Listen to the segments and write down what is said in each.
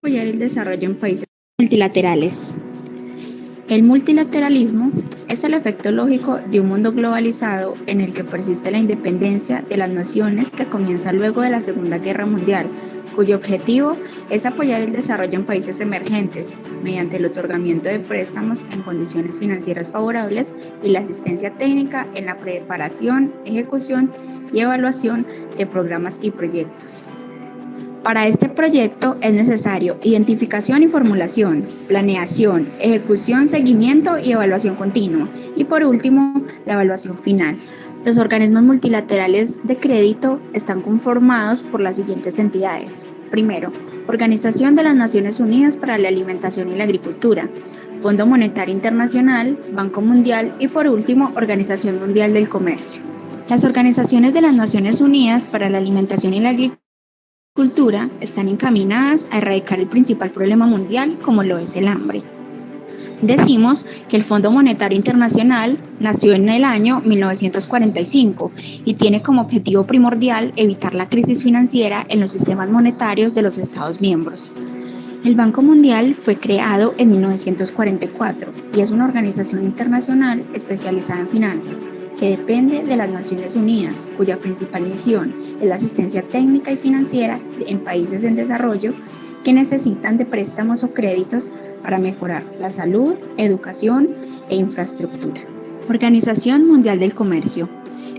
Apoyar el desarrollo en países multilaterales. El multilateralismo es el efecto lógico de un mundo globalizado en el que persiste la independencia de las naciones que comienza luego de la Segunda Guerra Mundial, cuyo objetivo es apoyar el desarrollo en países emergentes mediante el otorgamiento de préstamos en condiciones financieras favorables y la asistencia técnica en la preparación, ejecución y evaluación de programas y proyectos. Para este proyecto es necesario identificación y formulación, planeación, ejecución, seguimiento y evaluación continua. Y por último, la evaluación final. Los organismos multilaterales de crédito están conformados por las siguientes entidades. Primero, Organización de las Naciones Unidas para la Alimentación y la Agricultura, Fondo Monetario Internacional, Banco Mundial y por último, Organización Mundial del Comercio. Las organizaciones de las Naciones Unidas para la Alimentación y la Agricultura están encaminadas a erradicar el principal problema mundial, como lo es el hambre. Decimos que el Fondo Monetario Internacional nació en el año 1945 y tiene como objetivo primordial evitar la crisis financiera en los sistemas monetarios de los Estados miembros. El Banco Mundial fue creado en 1944 y es una organización internacional especializada en finanzas que depende de las Naciones Unidas, cuya principal misión es la asistencia técnica y financiera en países en desarrollo que necesitan de préstamos o créditos para mejorar la salud, educación e infraestructura. Organización Mundial del Comercio.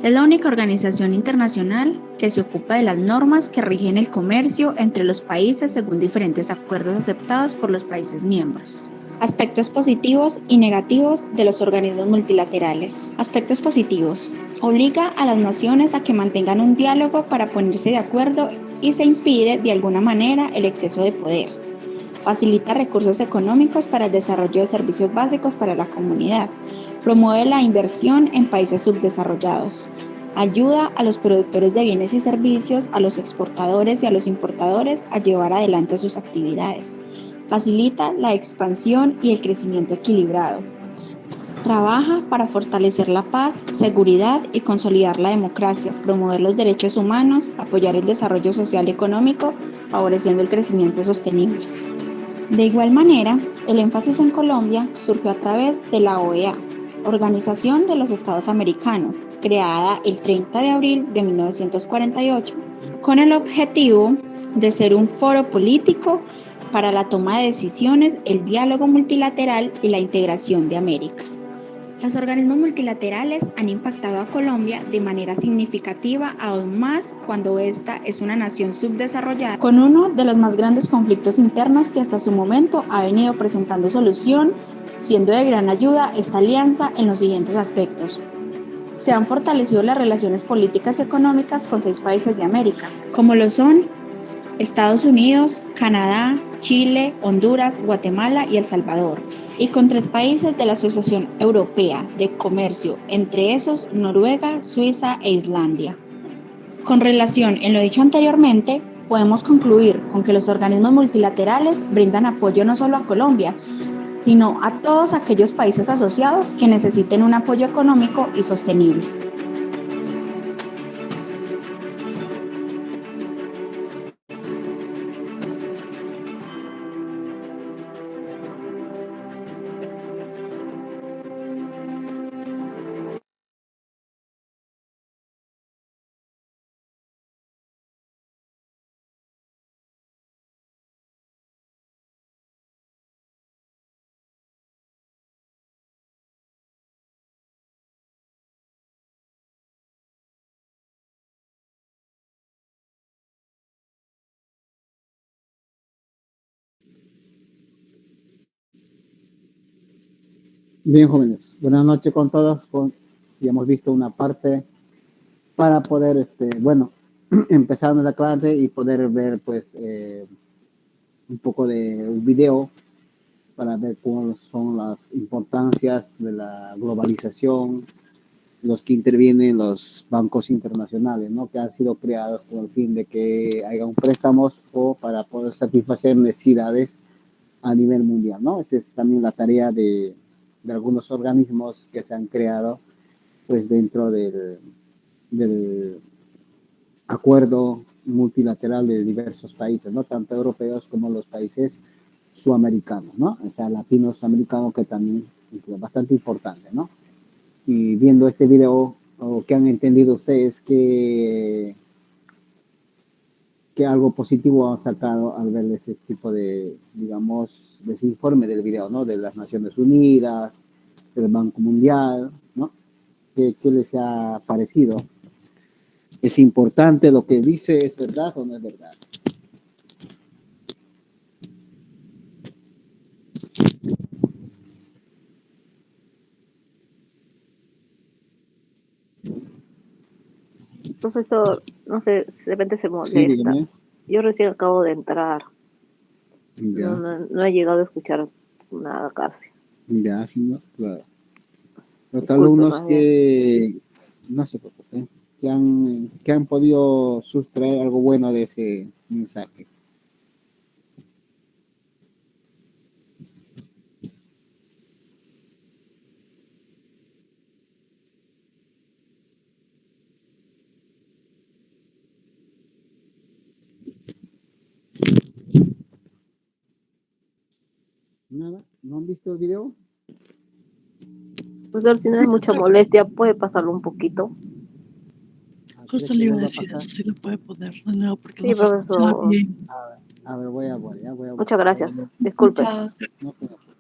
Es la única organización internacional que se ocupa de las normas que rigen el comercio entre los países según diferentes acuerdos aceptados por los países miembros. Aspectos positivos y negativos de los organismos multilaterales. Aspectos positivos. Obliga a las naciones a que mantengan un diálogo para ponerse de acuerdo y se impide de alguna manera el exceso de poder. Facilita recursos económicos para el desarrollo de servicios básicos para la comunidad. Promueve la inversión en países subdesarrollados. Ayuda a los productores de bienes y servicios, a los exportadores y a los importadores a llevar adelante sus actividades. Facilita la expansión y el crecimiento equilibrado. Trabaja para fortalecer la paz, seguridad y consolidar la democracia, promover los derechos humanos, apoyar el desarrollo social y económico, favoreciendo el crecimiento sostenible. De igual manera, el énfasis en Colombia surgió a través de la OEA, Organización de los Estados Americanos, creada el 30 de abril de 1948, con el objetivo de ser un foro político para la toma de decisiones, el diálogo multilateral y la integración de América. Los organismos multilaterales han impactado a Colombia de manera significativa, aún más cuando esta es una nación subdesarrollada, con uno de los más grandes conflictos internos que hasta su momento ha venido presentando solución, siendo de gran ayuda esta alianza en los siguientes aspectos. Se han fortalecido las relaciones políticas y económicas con 6 países de América, como lo son Estados Unidos, Canadá, Chile, Honduras, Guatemala y El Salvador, y con 3 países de la Asociación Europea de Comercio, entre esos Noruega, Suiza e Islandia. Con relación en lo dicho anteriormente, podemos concluir con que los organismos multilaterales brindan apoyo no solo a Colombia, sino a todos aquellos países asociados que necesiten un apoyo económico y sostenible. Bien, jóvenes, buenas noches con todos. Ya hemos visto una parte para poder, empezar nuestra clase y poder ver, pues, un poco de un video para ver cuáles son las importancias de la globalización, los que intervienen los bancos internacionales, ¿no? Que han sido creados con el fin de que hagan préstamos o para poder satisfacer necesidades a nivel mundial, ¿no? Esa es también la tarea de algunos organismos que se han creado pues dentro del acuerdo multilateral de diversos países, ¿no? Tanto europeos como los países sudamericanos, ¿no? O sea, latinos americanos que también es bastante importante, ¿no? Y viendo este video, o ¿qué han entendido ustedes que algo positivo han sacado al ver ese tipo de, digamos, de ese informe del video, ¿no? De las Naciones Unidas, del Banco Mundial, ¿no? ¿Qué les ha parecido? ¿Es importante lo que dice? ¿Es verdad o no es verdad? Profesor, no sé, de repente se Sí, molesta. dígame. Yo recién acabo de entrar. Ya, No he llegado a escuchar nada casi. ya, sí, no, claro. Los Disculpe, alumnos más bien. que, no se preocupen, que han podido sustraer algo bueno de ese mensaje. Nada, ¿no han visto el video? Profesor, si no es mucha molestia, puede pasarlo un poquito. Justo le iba a decir eso, si lo puede poner de nuevo porque Sí, no se escucha profesor. bien. A ver, voy a buscar. Muchas gracias. Disculpe. No se preocupen.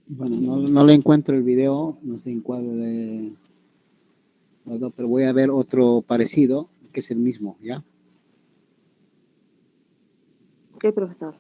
Bueno, no le encuentro el video, no sé en cuál de los dos, pero voy a ver otro parecido, que es el mismo, ¿ya? Ok, profesor.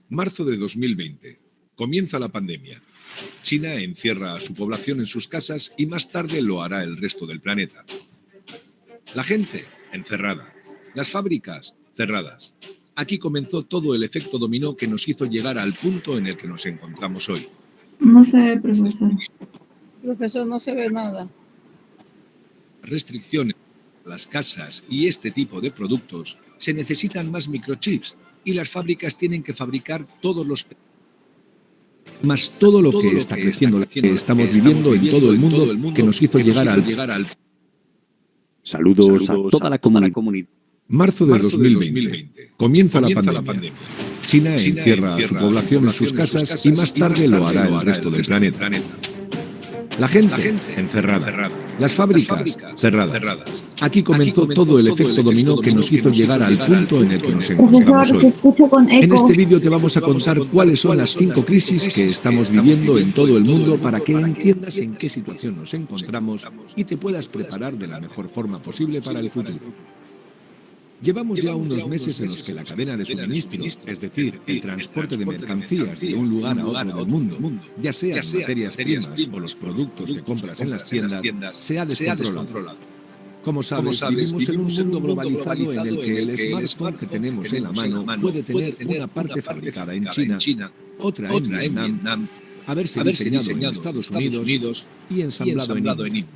Marzo de 2020. Comienza la pandemia. China encierra a su población en sus casas y más tarde lo hará el resto del planeta. La gente, encerrada. Las fábricas, cerradas. Aquí comenzó todo el efecto dominó que nos hizo llegar al punto en el que nos encontramos hoy. No se ve, profesor. Profesor, no se ve nada. Restricciones a las casas y este tipo de productos, se necesitan más microchips y las fábricas tienen que fabricar todos los... Más todo lo que está creciendo, que estamos viviendo en todo el mundo, que nos hizo llegar al... Saludos a toda la comunidad. Marzo de 2020. Comienza la pandemia. China encierra a su población en sus casas y más tarde lo hará el resto del planeta. La gente, encerrada. Las fábricas, cerradas. Aquí comenzó todo el efecto dominó que nos hizo llegar al punto en el que nos encontramos Profesor, se hoy. escucha con eco. En este vídeo te vamos a contar cuáles son las 5 crisis que estamos viviendo en todo el mundo para que entiendas en qué situación nos encontramos y te puedas preparar de la mejor forma posible para el futuro. Llevamos ya unos meses en los que la cadena de suministros, es decir, el transporte de mercancías de un lugar a otro del mundo, ya sean materias primas o los productos que compras en las tiendas, se ha descontrolado. Como sabes, vivimos en un mundo globalizado en el que el smartphone que tenemos en la mano puede tener una parte fabricada en China, otra en Vietnam, haberse diseñado en Estados Unidos y ensamblado en India.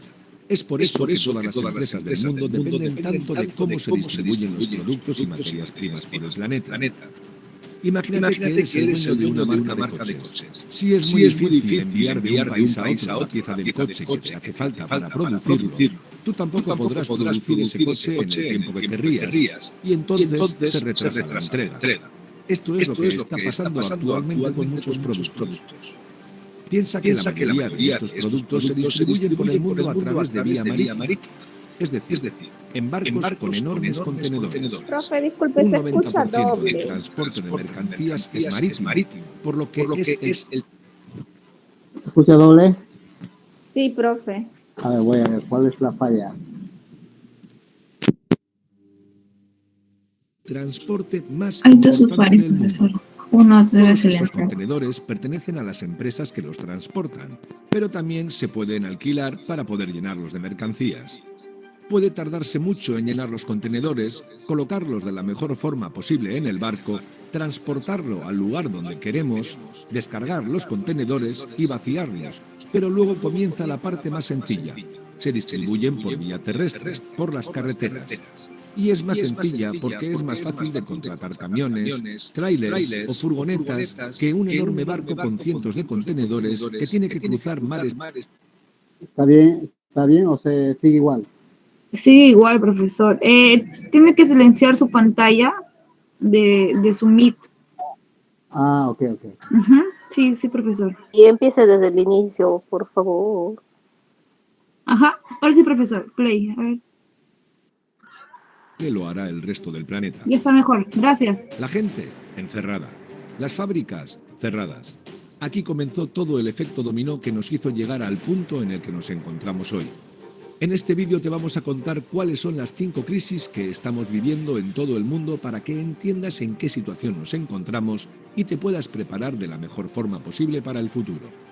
Es por eso que todas las empresas del mundo dependen tanto de cómo se distribuyen los productos y materias primas por el planeta. Imagínate que eres el dueño de una marca de coches. Si es muy difícil enviar de un país a otro la pieza del coche que te hace falta para producirlo, tú tampoco podrás producir ese coche en el tiempo que querrías y entonces se retrasa la entrega. Esto es lo que está pasando actualmente con muchos productos. Piensa que la mayoría de estos productos se distribuyen por el mundo a través de vía marítima, es decir, en barcos con enormes contenedores. Profe, disculpe, Un se escucha 90% del doble. transporte de mercancías es marítimo, por lo que es el... ¿Se escucha doble? Sí, profe. A ver, voy a ver cuál es la falla. transporte más Alto su importante pari, del mundo. profesor. Uno debe Todos esos silenciar. contenedores pertenecen a las empresas que los transportan, pero también se pueden alquilar para poder llenarlos de mercancías. Puede tardarse mucho en llenar los contenedores, colocarlos de la mejor forma posible en el barco, transportarlo al lugar donde queremos, descargar los contenedores y vaciarlos, pero luego comienza la parte más sencilla. Se distribuyen por vía terrestre, por las carreteras. Y es más sencilla porque es más fácil de contratar camiones, trailers o furgonetas que un enorme barco con cientos de contenedores que tiene que cruzar mares. ¿Está bien o se sigue igual? Sigue igual, profesor. Tiene que silenciar su pantalla de su Meet. Ah, ok. Ujú. Sí, profesor. Y empiece desde el inicio, por favor. Ajá. Ahora sí, profesor. Play. A ver. Que lo hará el resto del planeta. Ya está mejor. Gracias. La gente, encerrada. Las fábricas, cerradas. Aquí comenzó todo el efecto dominó que nos hizo llegar al punto en el que nos encontramos hoy. En este vídeo te vamos a contar cuáles son las 5 crisis que estamos viviendo en todo el mundo para que entiendas en qué situación nos encontramos y te puedas preparar de la mejor forma posible para el futuro.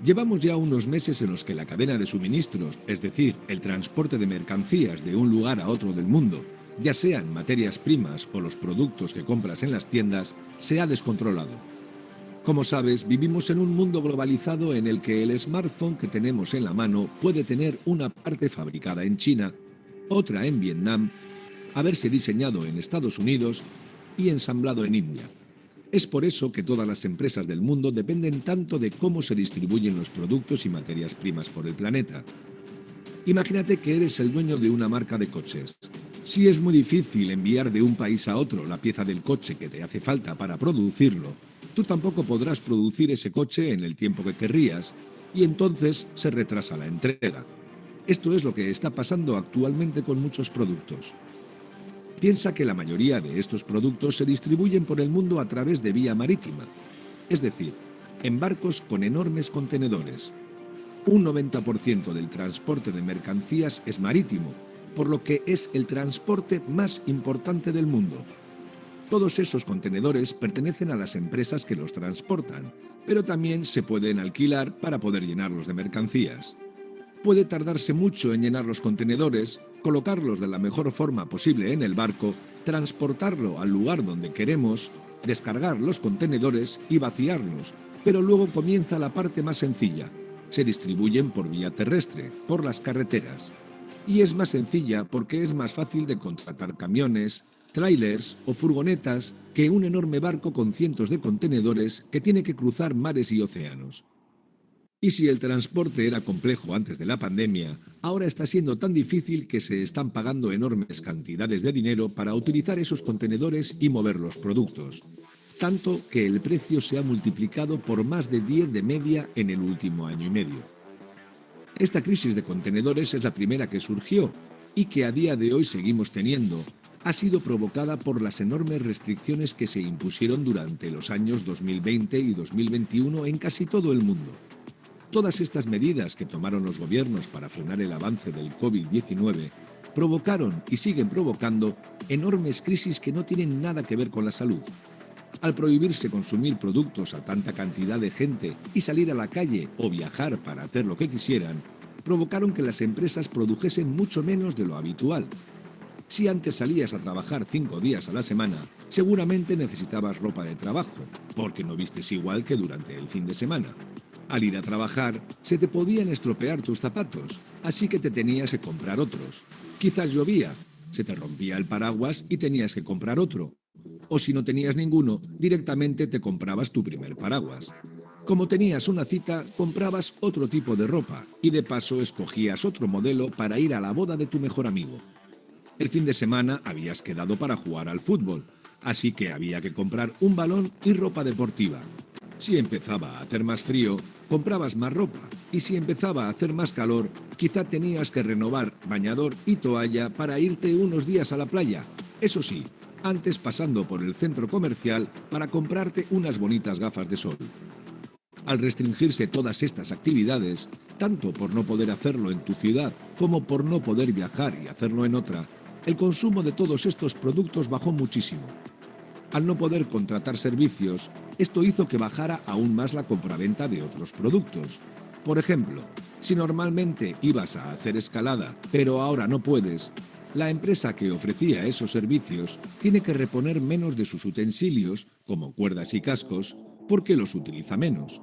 Llevamos ya unos meses en los que la cadena de suministros, es decir, el transporte de mercancías de un lugar a otro del mundo, ya sean materias primas o los productos que compras en las tiendas, se ha descontrolado. Como sabes, vivimos en un mundo globalizado en el que el smartphone que tenemos en la mano puede tener una parte fabricada en China, otra en Vietnam, haberse diseñado en Estados Unidos y ensamblado en India. Es por eso que todas las empresas del mundo dependen tanto de cómo se distribuyen los productos y materias primas por el planeta. Imagínate que eres el dueño de una marca de coches. Si es muy difícil enviar de un país a otro la pieza del coche que te hace falta para producirlo, tú tampoco podrás producir ese coche en el tiempo que querrías y entonces se retrasa la entrega. Esto es lo que está pasando actualmente con muchos productos. Piensa que la mayoría de estos productos se distribuyen por el mundo a través de vía marítima, es decir, en barcos con enormes contenedores. Un 90% del transporte de mercancías es marítimo, por lo que es el transporte más importante del mundo. Todos esos contenedores pertenecen a las empresas que los transportan, pero también se pueden alquilar para poder llenarlos de mercancías. Puede tardarse mucho en llenar los contenedores, colocarlos de la mejor forma posible en el barco, transportarlo al lugar donde queremos, descargar los contenedores y vaciarlos, pero luego comienza la parte más sencilla. Se distribuyen por vía terrestre, por las carreteras. Y es más sencilla porque es más fácil de contratar camiones, tráilers o furgonetas que un enorme barco con cientos de contenedores que tiene que cruzar mares y océanos. Y si el transporte era complejo antes de la pandemia, ahora está siendo tan difícil que se están pagando enormes cantidades de dinero para utilizar esos contenedores y mover los productos. Tanto que el precio se ha multiplicado por más de 10 de media en el último año y medio. Esta crisis de contenedores es la primera que surgió y que a día de hoy seguimos teniendo. Ha sido provocada por las enormes restricciones que se impusieron durante los años 2020 y 2021 en casi todo el mundo. Todas estas medidas que tomaron los gobiernos para frenar el avance del COVID-19 provocaron y siguen provocando enormes crisis que no tienen nada que ver con la salud. Al prohibirse consumir productos a tanta cantidad de gente y salir a la calle o viajar para hacer lo que quisieran, provocaron que las empresas produjesen mucho menos de lo habitual. Si antes salías a trabajar 5 días a la semana, seguramente necesitabas ropa de trabajo, porque no vistes igual que durante el fin de semana. Al ir a trabajar, se te podían estropear tus zapatos, así que te tenías que comprar otros. Quizás llovía, se te rompía el paraguas y tenías que comprar otro. O si no tenías ninguno, directamente te comprabas tu primer paraguas. Como tenías una cita, comprabas otro tipo de ropa y de paso escogías otro modelo para ir a la boda de tu mejor amigo. El fin de semana habías quedado para jugar al fútbol, así que había que comprar un balón y ropa deportiva. Si empezaba a hacer más frío, comprabas más ropa, y si empezaba a hacer más calor, quizá tenías que renovar bañador y toalla para irte unos días a la playa. Eso sí, antes pasando por el centro comercial para comprarte unas bonitas gafas de sol. Al restringirse todas estas actividades, tanto por no poder hacerlo en tu ciudad como por no poder viajar y hacerlo en otra, el consumo de todos estos productos bajó muchísimo. Al no poder contratar servicios, esto hizo que bajara aún más la compraventa de otros productos. Por ejemplo, si normalmente ibas a hacer escalada, pero ahora no puedes, la empresa que ofrecía esos servicios tiene que reponer menos de sus utensilios, como cuerdas y cascos, porque los utiliza menos.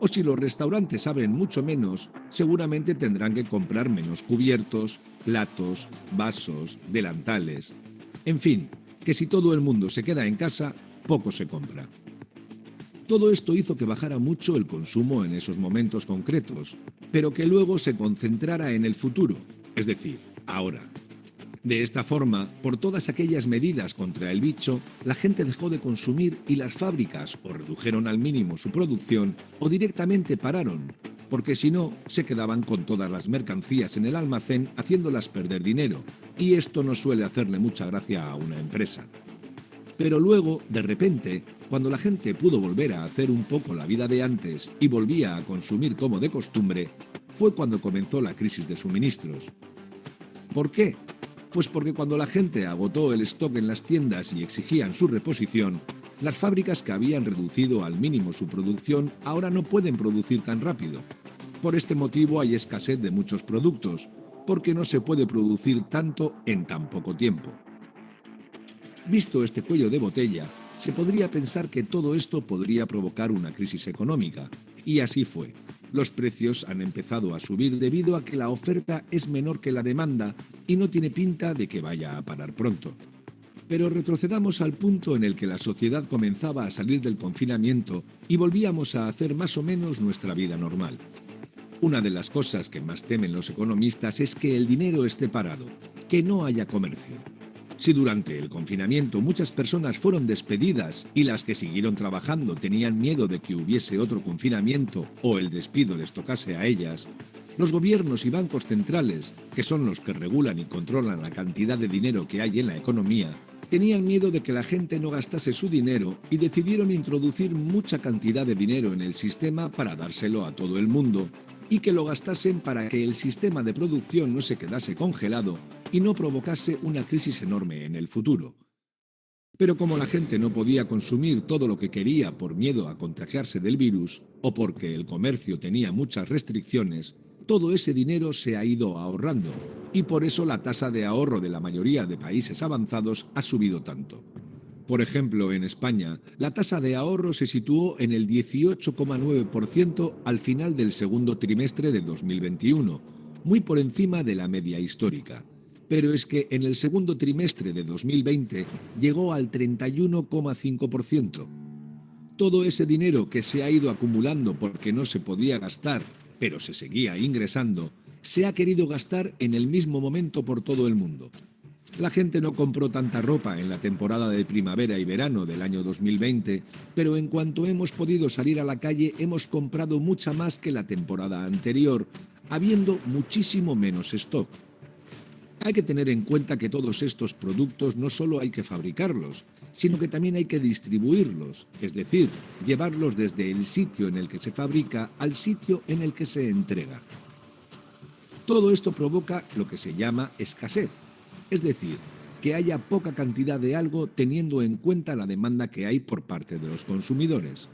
O si los restaurantes abren mucho menos, seguramente tendrán que comprar menos cubiertos, platos, vasos, delantales. En fin, que si todo el mundo se queda en casa, poco se compra. Todo esto hizo que bajara mucho el consumo en esos momentos concretos, pero que luego se concentrara en el futuro, es decir, ahora. De esta forma, por todas aquellas medidas contra el bicho, la gente dejó de consumir y las fábricas o redujeron al mínimo su producción o directamente pararon, porque si no, se quedaban con todas las mercancías en el almacén haciéndolas perder dinero, y esto no suele hacerle mucha gracia a una empresa. Pero luego, de repente, cuando la gente pudo volver a hacer un poco la vida de antes y volvía a consumir como de costumbre, fue cuando comenzó la crisis de suministros. ¿Por qué? Pues porque cuando la gente agotó el stock en las tiendas y exigían su reposición, las fábricas que habían reducido al mínimo su producción ahora no pueden producir tan rápido. Por este motivo hay escasez de muchos productos, porque no se puede producir tanto en tan poco tiempo. Visto este cuello de botella, se podría pensar que todo esto podría provocar una crisis económica, y así fue. Los precios han empezado a subir debido a que la oferta es menor que la demanda y no tiene pinta de que vaya a parar pronto. Pero retrocedamos al punto en el que la sociedad comenzaba a salir del confinamiento y volvíamos a hacer más o menos nuestra vida normal. Una de las cosas que más temen los economistas es que el dinero esté parado, que no haya comercio. Si durante el confinamiento muchas personas fueron despedidas y las que siguieron trabajando tenían miedo de que hubiese otro confinamiento o el despido les tocase a ellas, los gobiernos y bancos centrales, que son los que regulan y controlan la cantidad de dinero que hay en la economía, tenían miedo de que la gente no gastase su dinero y decidieron introducir mucha cantidad de dinero en el sistema para dárselo a todo el mundo, y que lo gastasen para que el sistema de producción no se quedase congelado y no provocase una crisis enorme en el futuro. Pero como la gente no podía consumir todo lo que quería por miedo a contagiarse del virus o porque el comercio tenía muchas restricciones, todo ese dinero se ha ido ahorrando y por eso la tasa de ahorro de la mayoría de países avanzados ha subido tanto. Por ejemplo, en España, la tasa de ahorro se situó en el 18,9% al final del segundo trimestre de 2021, muy por encima de la media histórica. Pero es que en el segundo trimestre de 2020 llegó al 31,5%. Todo ese dinero que se ha ido acumulando porque no se podía gastar, pero se seguía ingresando, se ha querido gastar en el mismo momento por todo el mundo. La gente no compró tanta ropa en la temporada de primavera y verano del año 2020, pero en cuanto hemos podido salir a la calle hemos comprado mucha más que la temporada anterior, habiendo muchísimo menos stock. Hay que tener en cuenta que todos estos productos no solo hay que fabricarlos, sino que también hay que distribuirlos, es decir, llevarlos desde el sitio en el que se fabrica al sitio en el que se entrega. Todo esto provoca lo que se llama escasez, es decir, que haya poca cantidad de algo teniendo en cuenta la demanda que hay por parte de los consumidores.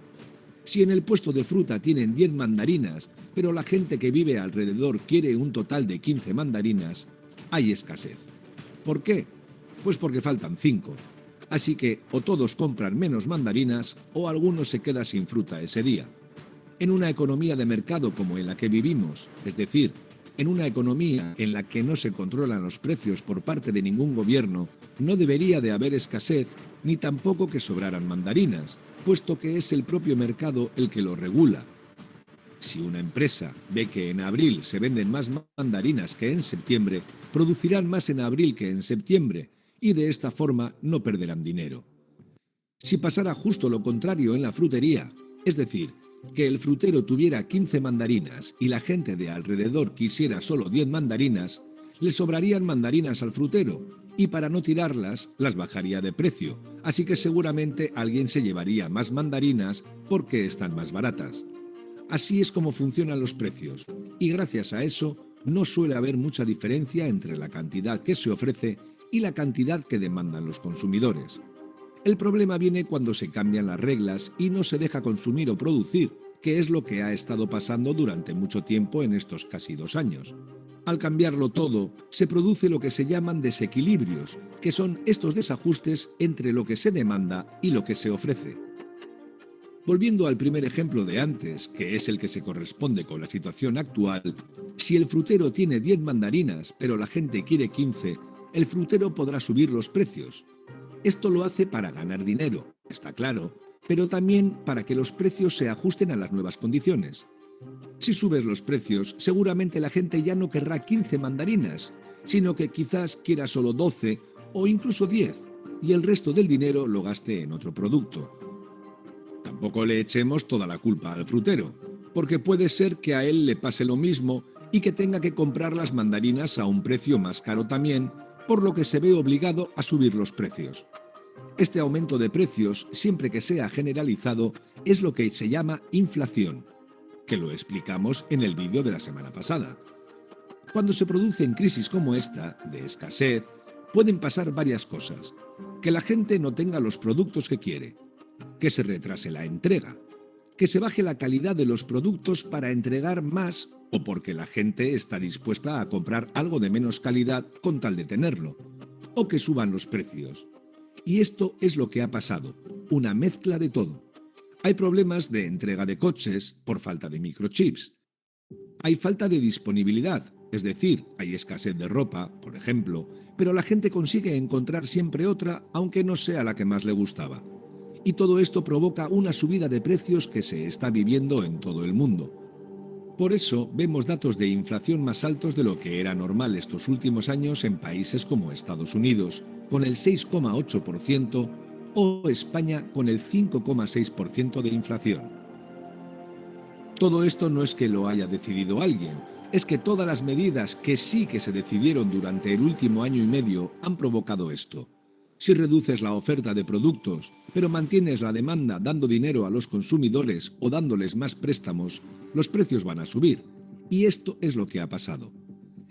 Si en el puesto de fruta tienen 10 mandarinas, pero la gente que vive alrededor quiere un total de 15 mandarinas, hay escasez. ¿Por qué? Pues porque faltan 5. Así que o todos compran menos mandarinas o alguno se queda sin fruta ese día. En una economía de mercado como en la que vivimos, es decir, en una economía en la que no se controlan los precios por parte de ningún gobierno, no debería de haber escasez ni tampoco que sobraran mandarinas, puesto que es el propio mercado el que lo regula. Si una empresa ve que en abril se venden más mandarinas que en septiembre, producirán más en abril que en septiembre y de esta forma no perderán dinero. Si pasara justo lo contrario en la frutería, es decir, que el frutero tuviera 15 mandarinas y la gente de alrededor quisiera solo 10 mandarinas, le sobrarían mandarinas al frutero y para no tirarlas las bajaría de precio, así que seguramente alguien se llevaría más mandarinas porque están más baratas. Así es como funcionan los precios y gracias a eso no suele haber mucha diferencia entre la cantidad que se ofrece y la cantidad que demandan los consumidores. El problema viene cuando se cambian las reglas y no se deja consumir o producir, que es lo que ha estado pasando durante mucho tiempo en estos casi 2 años. Al cambiarlo todo, se produce lo que se llaman desequilibrios, que son estos desajustes entre lo que se demanda y lo que se ofrece. Volviendo al primer ejemplo de antes, que es el que se corresponde con la situación actual, si el frutero tiene 10 mandarinas pero la gente quiere 15, el frutero podrá subir los precios. Esto lo hace para ganar dinero, está claro, pero también para que los precios se ajusten a las nuevas condiciones. Si subes los precios, seguramente la gente ya no querrá 15 mandarinas, sino que quizás quiera solo 12 o incluso 10, y el resto del dinero lo gaste en otro producto. Tampoco le echemos toda la culpa al frutero, porque puede ser que a él le pase lo mismo y que tenga que comprar las mandarinas a un precio más caro también, por lo que se ve obligado a subir los precios. Este aumento de precios, siempre que sea generalizado, es lo que se llama inflación, que lo explicamos en el vídeo de la semana pasada. Cuando se producen crisis como esta, de escasez, pueden pasar varias cosas. Que la gente no tenga los productos que quiere, que se retrase la entrega, que se baje la calidad de los productos para entregar más o porque la gente está dispuesta a comprar algo de menos calidad con tal de tenerlo, o que suban los precios. Y esto es lo que ha pasado, una mezcla de todo. Hay problemas de entrega de coches por falta de microchips. Hay falta de disponibilidad, es decir, hay escasez de ropa, por ejemplo, pero la gente consigue encontrar siempre otra, aunque no sea la que más le gustaba. Y todo esto provoca una subida de precios que se está viviendo en todo el mundo. Por eso vemos datos de inflación más altos de lo que era normal estos últimos años en países como Estados Unidos, con el 6,8%, o España con el 5,6% de inflación. Todo esto no es que lo haya decidido alguien, es que todas las medidas que sí que se decidieron durante el último año y medio han provocado esto. Si reduces la oferta de productos, pero mantienes la demanda dando dinero a los consumidores o dándoles más préstamos, los precios van a subir. Y esto es lo que ha pasado.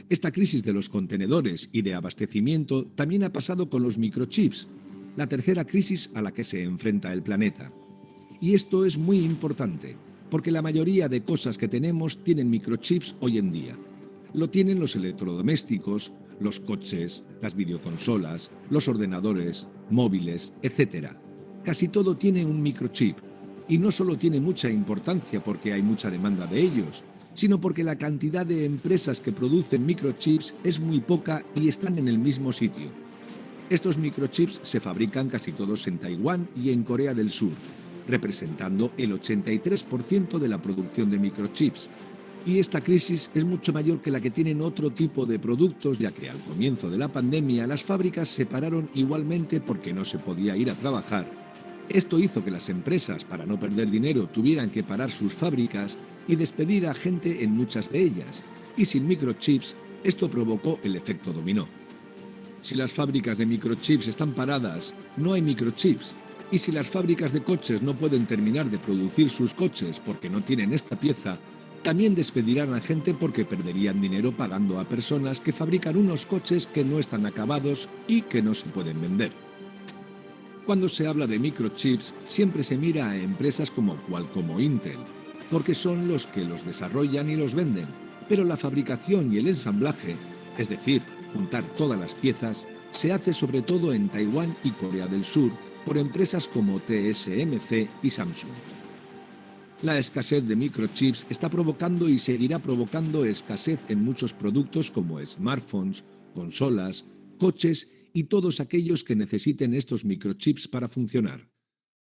Esta crisis de los contenedores y de abastecimiento también ha pasado con los microchips, la tercera crisis a la que se enfrenta el planeta. Y esto es muy importante, porque la mayoría de cosas que tenemos tienen microchips hoy en día. Lo tienen los electrodomésticos, los coches, las videoconsolas, los ordenadores, móviles, etc. Casi todo tiene un microchip. Y no solo tiene mucha importancia porque hay mucha demanda de ellos, sino porque la cantidad de empresas que producen microchips es muy poca y están en el mismo sitio. Estos microchips se fabrican casi todos en Taiwán y en Corea del Sur, representando el 83% de la producción de microchips. Y esta crisis es mucho mayor que la que tienen otro tipo de productos, ya que al comienzo de la pandemia las fábricas se pararon igualmente porque no se podía ir a trabajar. Esto hizo que las empresas, para no perder dinero, tuvieran que parar sus fábricas y despedir a gente en muchas de ellas. Y sin microchips, esto provocó el efecto dominó. Si las fábricas de microchips están paradas, no hay microchips. Y si las fábricas de coches no pueden terminar de producir sus coches porque no tienen esta pieza, también despedirán a gente porque perderían dinero pagando a personas que fabrican unos coches que no están acabados y que no se pueden vender. Cuando se habla de microchips, siempre se mira a empresas como Qualcomm o Intel, porque son los que los desarrollan y los venden, pero la fabricación y el ensamblaje, es decir, juntar todas las piezas, se hace sobre todo en Taiwán y Corea del Sur por empresas como TSMC y Samsung. La escasez de microchips está provocando y seguirá provocando escasez en muchos productos como smartphones, consolas, coches y todos aquellos que necesiten estos microchips para funcionar.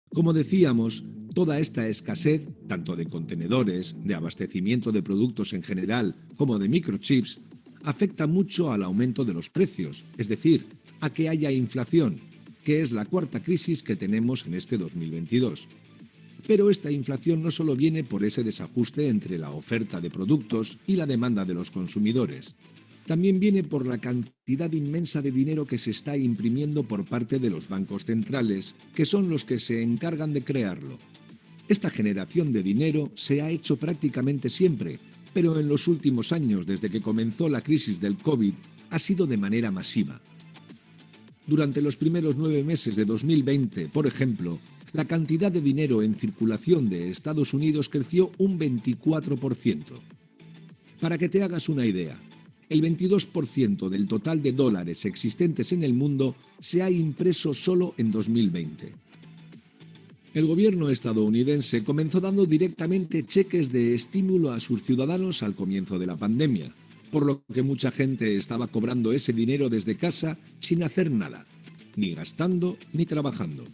Como decíamos, toda esta escasez, tanto de contenedores, de abastecimiento de productos en general, como de microchips, afecta mucho al aumento de los precios, es decir, a que haya inflación, que es la cuarta crisis que tenemos en este 2022. Pero esta inflación no solo viene por ese desajuste entre la oferta de productos y la demanda de los consumidores. También viene por la cantidad inmensa de dinero que se está imprimiendo por parte de los bancos centrales, que son los que se encargan de crearlo. Esta generación de dinero se ha hecho prácticamente siempre, pero en los últimos años, desde que comenzó la crisis del COVID, ha sido de manera masiva. Durante los primeros 9 meses de 2020, por ejemplo, la cantidad de dinero en circulación de Estados Unidos creció un 24%. Para que te hagas una idea, el 22% del total de dólares existentes en el mundo se ha impreso solo en 2020. El gobierno estadounidense comenzó dando directamente cheques de estímulo a sus ciudadanos al comienzo de la pandemia, por lo que mucha gente estaba cobrando ese dinero desde casa sin hacer nada, ni gastando ni trabajando.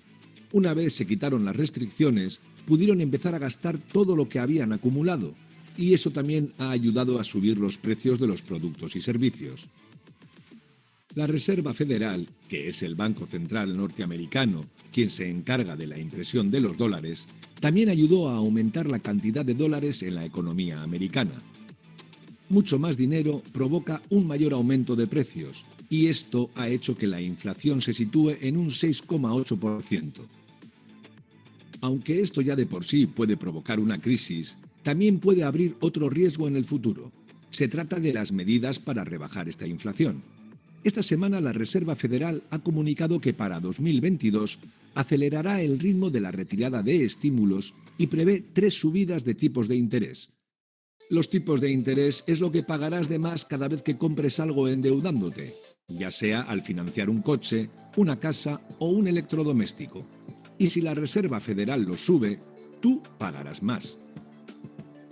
Una vez se quitaron las restricciones, pudieron empezar a gastar todo lo que habían acumulado, y eso también ha ayudado a subir los precios de los productos y servicios. La Reserva Federal, que es el Banco Central norteamericano, quien se encarga de la impresión de los dólares, también ayudó a aumentar la cantidad de dólares en la economía americana. Mucho más dinero provoca un mayor aumento de precios, y esto ha hecho que la inflación se sitúe en un 6,8%. Aunque esto ya de por sí puede provocar una crisis, también puede abrir otro riesgo en el futuro. Se trata de las medidas para rebajar esta inflación. Esta semana la Reserva Federal ha comunicado que para 2022 acelerará el ritmo de la retirada de estímulos y prevé 3 subidas de tipos de interés. Los tipos de interés es lo que pagarás de más cada vez que compres algo endeudándote, ya sea al financiar un coche, una casa o un electrodoméstico. Y si la Reserva Federal los sube, tú pagarás más.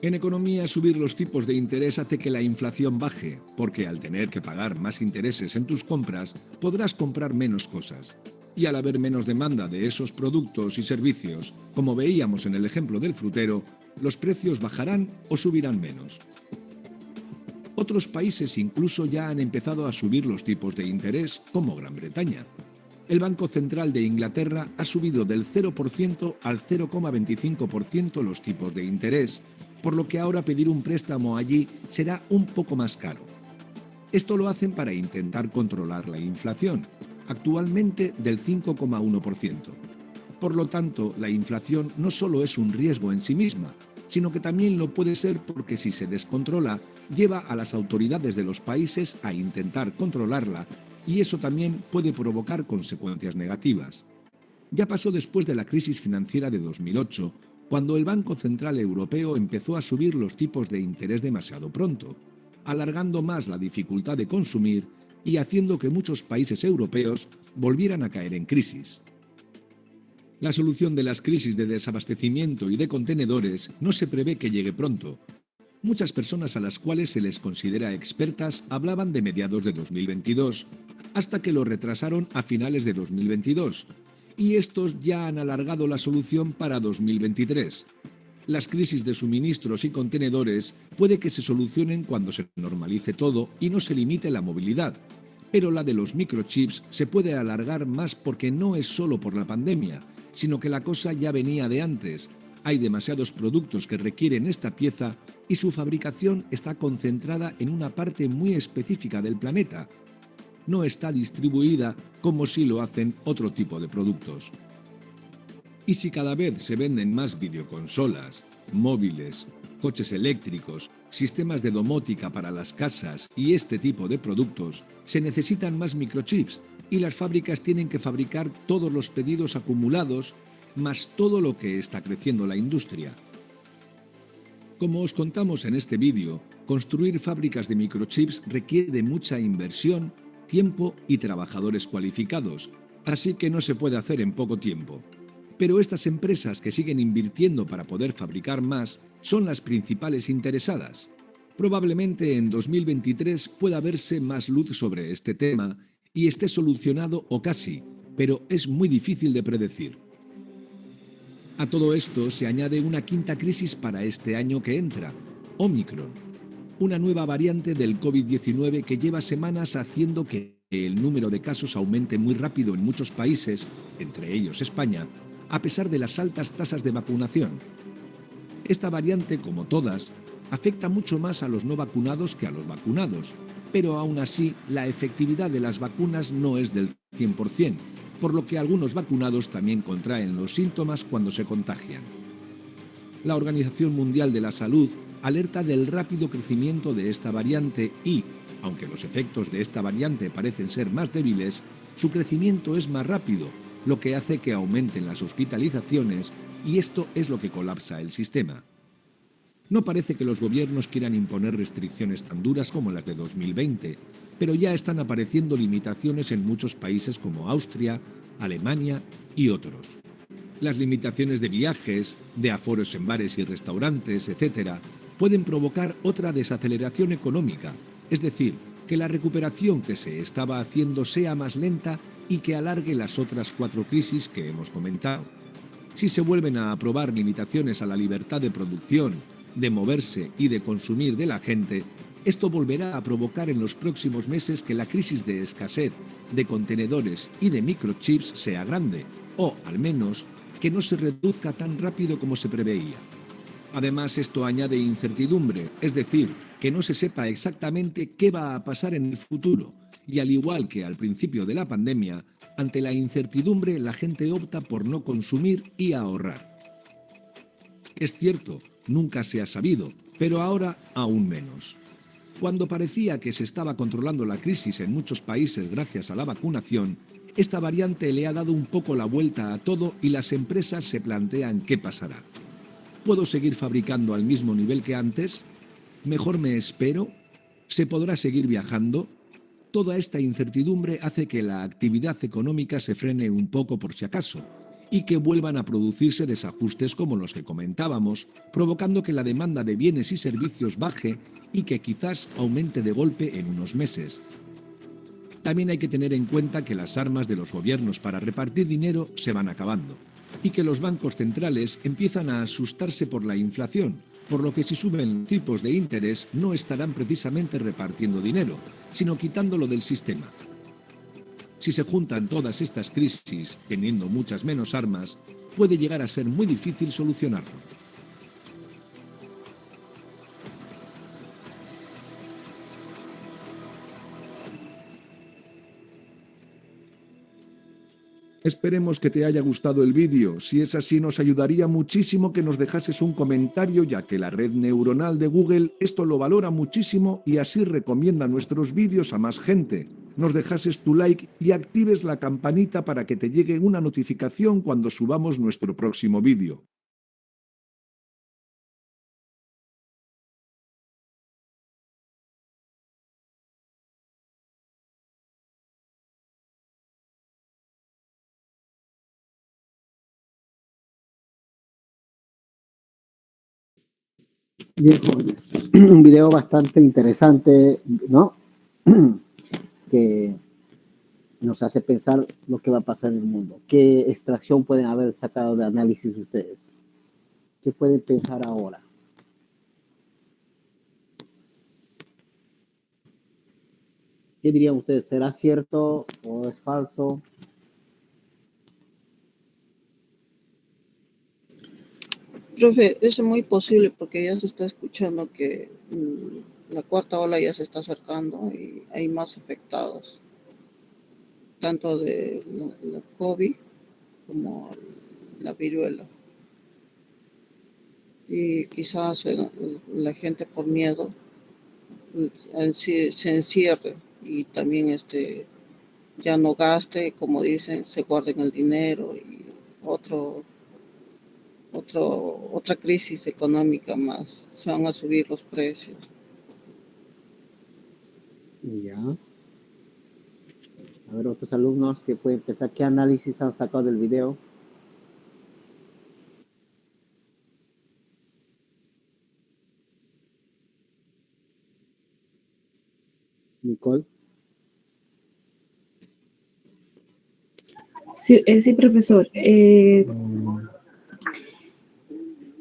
En economía, subir los tipos de interés hace que la inflación baje, porque al tener que pagar más intereses en tus compras, podrás comprar menos cosas. Y al haber menos demanda de esos productos y servicios, como veíamos en el ejemplo del frutero, los precios bajarán o subirán menos. Otros países incluso ya han empezado a subir los tipos de interés, como Gran Bretaña. El Banco Central de Inglaterra ha subido del 0% al 0,25% los tipos de interés, por lo que ahora pedir un préstamo allí será un poco más caro. Esto lo hacen para intentar controlar la inflación, actualmente del 5,1%. Por lo tanto, la inflación no solo es un riesgo en sí misma, sino que también lo puede ser porque si se descontrola, lleva a las autoridades de los países a intentar controlarla y eso también puede provocar consecuencias negativas. Ya pasó después de la crisis financiera de 2008, cuando el Banco Central Europeo empezó a subir los tipos de interés demasiado pronto, alargando más la dificultad de consumir y haciendo que muchos países europeos volvieran a caer en crisis. La solución de las crisis de desabastecimiento y de contenedores no se prevé que llegue pronto. Muchas personas a las cuales se les considera expertas hablaban de mediados de 2022, hasta que lo retrasaron a finales de 2022, y estos ya han alargado la solución para 2023. Las crisis de suministros y contenedores puede que se solucionen cuando se normalice todo y no se limite la movilidad, pero la de los microchips se puede alargar más porque no es solo por la pandemia, sino que la cosa ya venía de antes. Hay demasiados productos que requieren esta pieza y su fabricación está concentrada en una parte muy específica del planeta. No está distribuida como si lo hacen otro tipo de productos. Y si cada vez se venden más videoconsolas, móviles, coches eléctricos, sistemas de domótica para las casas y este tipo de productos, se necesitan más microchips y las fábricas tienen que fabricar todos los pedidos acumulados más todo lo que está creciendo la industria. Como os contamos en este vídeo, construir fábricas de microchips requiere de mucha inversión, tiempo y trabajadores cualificados, así que no se puede hacer en poco tiempo. Pero estas empresas que siguen invirtiendo para poder fabricar más son las principales interesadas. Probablemente en 2023 pueda verse más luz sobre este tema y esté solucionado o casi, pero es muy difícil de predecir. A todo esto se añade una quinta crisis para este año que entra, Omicron, una nueva variante del COVID-19 que lleva semanas haciendo que el número de casos aumente muy rápido en muchos países, entre ellos España, a pesar de las altas tasas de vacunación. Esta variante, como todas, afecta mucho más a los no vacunados que a los vacunados, pero aún así la efectividad de las vacunas no es del 100%, por lo que algunos vacunados también contraen los síntomas cuando se contagian. La Organización Mundial de la Salud alerta del rápido crecimiento de esta variante y, aunque los efectos de esta variante parecen ser más débiles, su crecimiento es más rápido, lo que hace que aumenten las hospitalizaciones y esto es lo que colapsa el sistema. No parece que los gobiernos quieran imponer restricciones tan duras como las de 2020, pero ya están apareciendo limitaciones en muchos países como Austria, Alemania y otros. Las limitaciones de viajes, de aforos en bares y restaurantes, etc., pueden provocar otra desaceleración económica, es decir, que la recuperación que se estaba haciendo sea más lenta y que alargue las otras 4 crisis que hemos comentado. Si se vuelven a aprobar limitaciones a la libertad de producción, de moverse y de consumir de la gente, esto volverá a provocar en los próximos meses que la crisis de escasez de contenedores y de microchips sea grande, o, al menos, que no se reduzca tan rápido como se preveía. Además, esto añade incertidumbre, es decir, que no se sepa exactamente qué va a pasar en el futuro, y al igual que al principio de la pandemia, ante la incertidumbre la gente opta por no consumir y ahorrar. Es cierto, nunca se ha sabido, pero ahora aún menos. Cuando parecía que se estaba controlando la crisis en muchos países gracias a la vacunación, esta variante le ha dado un poco la vuelta a todo y las empresas se plantean qué pasará. ¿Puedo seguir fabricando al mismo nivel que antes? ¿Mejor me espero? ¿Se podrá seguir viajando? Toda esta incertidumbre hace que la actividad económica se frene un poco por si acaso, y que vuelvan a producirse desajustes como los que comentábamos, provocando que la demanda de bienes y servicios baje y que quizás aumente de golpe en unos meses. También hay que tener en cuenta que las armas de los gobiernos para repartir dinero se van acabando, y que los bancos centrales empiezan a asustarse por la inflación, por lo que si suben tipos de interés no estarán precisamente repartiendo dinero, sino quitándolo del sistema. Si se juntan todas estas crisis, teniendo muchas menos armas, puede llegar a ser muy difícil solucionarlo. Esperemos que te haya gustado el vídeo. Si es así, nos ayudaría muchísimo que nos dejases un comentario, ya que la red neuronal de Google esto lo valora muchísimo y así recomienda nuestros vídeos a más gente. Nos dejases tu like y actives la campanita para que te llegue una notificación cuando subamos nuestro próximo vídeo. Bien, jóvenes. Un video bastante interesante, ¿no? Que nos hace pensar lo que va a pasar en el mundo. ¿Qué extracción pueden haber sacado de análisis ustedes? ¿Qué pueden pensar ahora? ¿Qué dirían ustedes? ¿Será cierto o es falso? Profe, es muy posible porque ya se está escuchando que la cuarta ola ya se está acercando y hay más afectados, tanto de la COVID como la viruela. Y quizás la gente por miedo se encierre y también ya no gaste, como dicen, se guarden el dinero y otra crisis económica más, se van a subir los precios. Ya. A ver, otros alumnos que pueden pensar, ¿qué análisis han sacado del video? Nicole. Sí, profesor.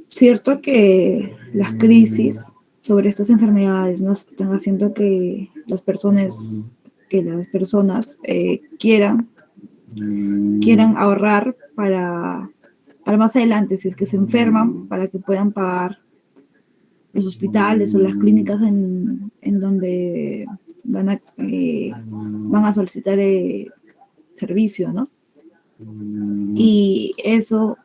Cierto que las crisis sobre estas enfermedades nos están haciendo que las personas quieran ahorrar para más adelante, si es que se enferman, para que puedan pagar los hospitales o las clínicas en donde van a solicitar servicio, ¿no? Y eso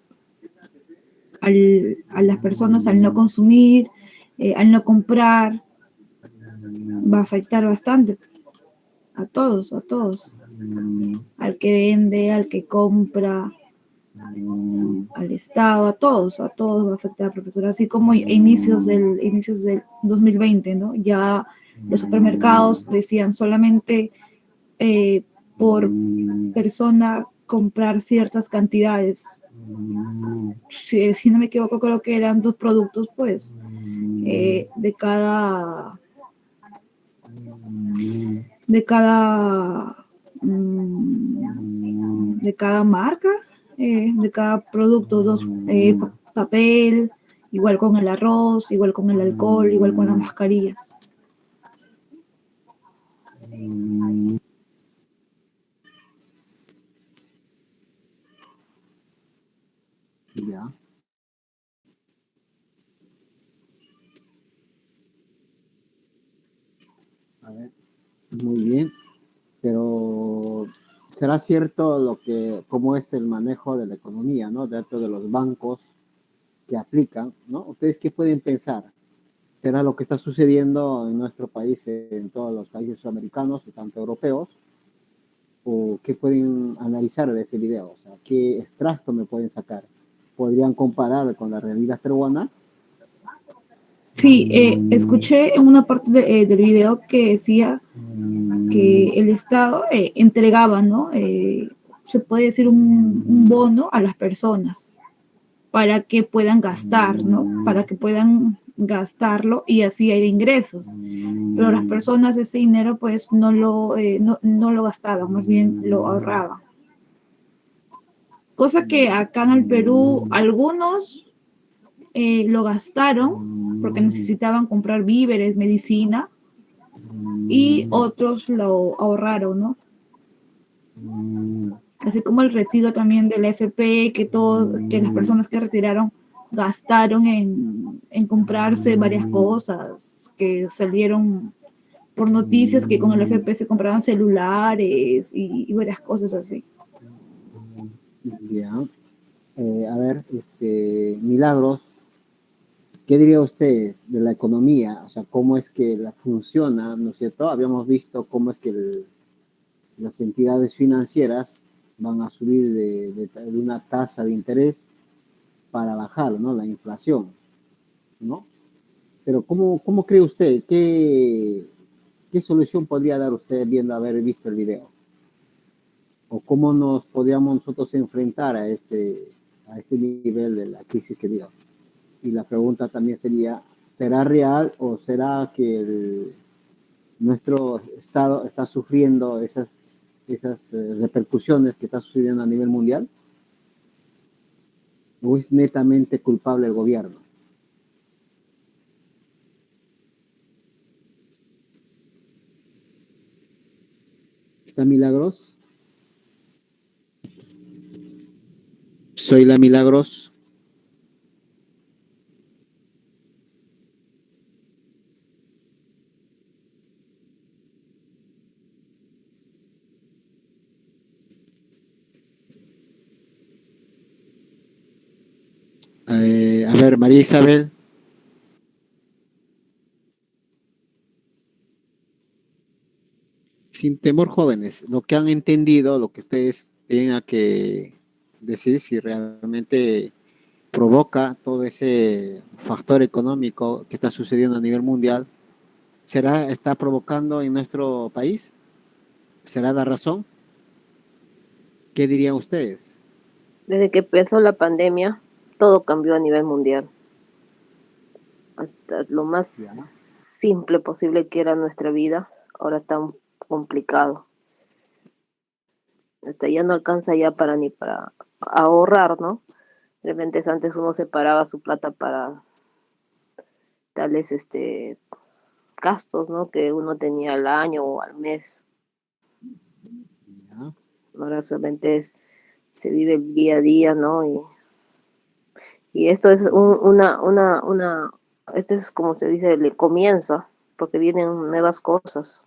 a las personas, al no consumir, al no comprar, va a afectar bastante a todos, al que vende, al que compra, al Estado, a todos va a afectar, profesor, así como a inicios del 2020, ¿no? Ya los supermercados decían solamente por persona comprar ciertas cantidades. Si no me equivoco, creo que eran 2 productos, pues, de cada marca, de cada producto, 2, papel, igual con el arroz, igual con el alcohol, igual con las mascarillas. Ya. A ver, muy bien, pero ¿será cierto cómo es el manejo de la economía, ¿no? Dentro de los bancos que aplican, ¿no? ¿Ustedes qué pueden pensar? ¿Será lo que está sucediendo en nuestro país, en todos los países sudamericanos y tanto europeos? ¿O qué pueden analizar de ese video? O sea, ¿qué extracto me pueden sacar? ¿Podrían comparar con la realidad peruana? Sí, escuché en una parte del video que decía que el Estado entregaba, ¿no? Se puede decir un bono a las personas para que puedan gastar, ¿no? Para que puedan gastarlo y así hay ingresos. Pero las personas ese dinero pues no lo gastaban, más bien lo ahorraban. Cosa que acá en el Perú algunos lo gastaron porque necesitaban comprar víveres, medicina, y otros lo ahorraron, ¿no? Así como el retiro también del AFP, que las personas que retiraron gastaron en comprarse varias cosas, que salieron por noticias que con el AFP se compraban celulares y varias cosas así. Ya. A ver, Milagros, ¿qué diría usted de la economía? O sea, ¿cómo es que la funciona? ¿No es cierto? Habíamos visto cómo es que las entidades financieras van a subir de una tasa de interés para bajar, ¿no? La inflación, ¿no? Pero ¿cómo cree usted? ¿Qué solución podría dar usted viendo haber visto el video? ¿O cómo nos podríamos nosotros enfrentar a este nivel de la crisis que dio? Y la pregunta también sería, ¿será real o será que nuestro Estado está sufriendo esas repercusiones que está sucediendo a nivel mundial? ¿O es netamente culpable el gobierno? ¿Está Milagros? Soy la Milagros. A ver, María Isabel. Sin temor, jóvenes, lo que han entendido, lo que ustedes tengan que decir si realmente provoca todo ese factor económico que está sucediendo a nivel mundial, ¿está provocando en nuestro país? ¿Será la razón? ¿Qué dirían ustedes? Desde que empezó la pandemia, todo cambió a nivel mundial. Hasta lo más Ya. simple posible que era nuestra vida, ahora tan complicado. Hasta ya no alcanza ya para ni para ahorrar, ¿no? De repente antes uno separaba su plata para tales gastos, ¿no? Que uno tenía al año o al mes. Ya. Ahora solamente se vive el día a día, ¿no? Y esto es este es como se dice el comienzo, porque vienen nuevas cosas.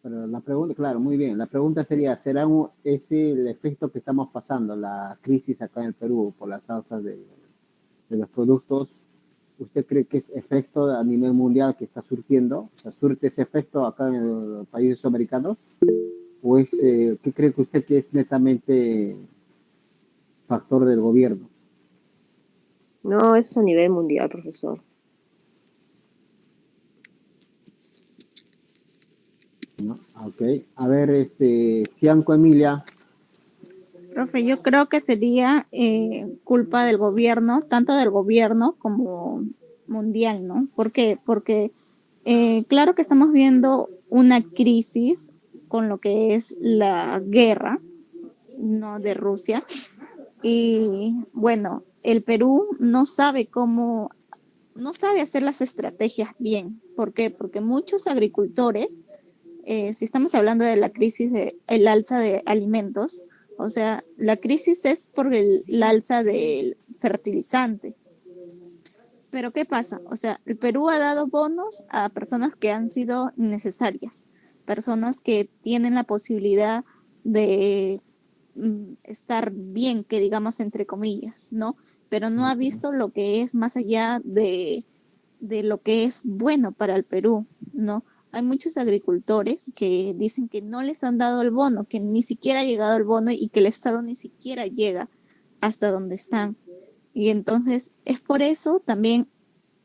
Pero la pregunta, claro, muy bien. La pregunta sería, ¿será ese el efecto que estamos pasando, la crisis acá en el Perú por las alzas de los productos? ¿Usted cree que es efecto a nivel mundial que está surtiendo? O sea, ¿surte ese efecto acá en los países sudamericanos? ¿O qué cree que usted que es netamente factor del gobierno? No, es a nivel mundial, profesor. ¿No? Ok. A ver, Cianco Emilia. Profe, yo creo que sería culpa del gobierno, tanto del gobierno como mundial, ¿no? ¿Por qué? Porque claro que estamos viendo una crisis con lo que es la guerra, ¿no? De Rusia. Y bueno, el Perú no sabe no sabe hacer las estrategias bien. ¿Por qué? Porque muchos agricultores, si estamos hablando de la crisis del alza de alimentos, o sea, la crisis es por el alza del fertilizante. Pero ¿qué pasa? O sea, el Perú ha dado bonos a personas que han sido necesarias, personas que tienen la posibilidad de estar bien, que digamos entre comillas, ¿no? Pero no ha visto lo que es más allá de lo que es bueno para el Perú, ¿no? Hay muchos agricultores que dicen que no les han dado el bono, que ni siquiera ha llegado el bono y que el Estado ni siquiera llega hasta donde están. Y entonces es por eso también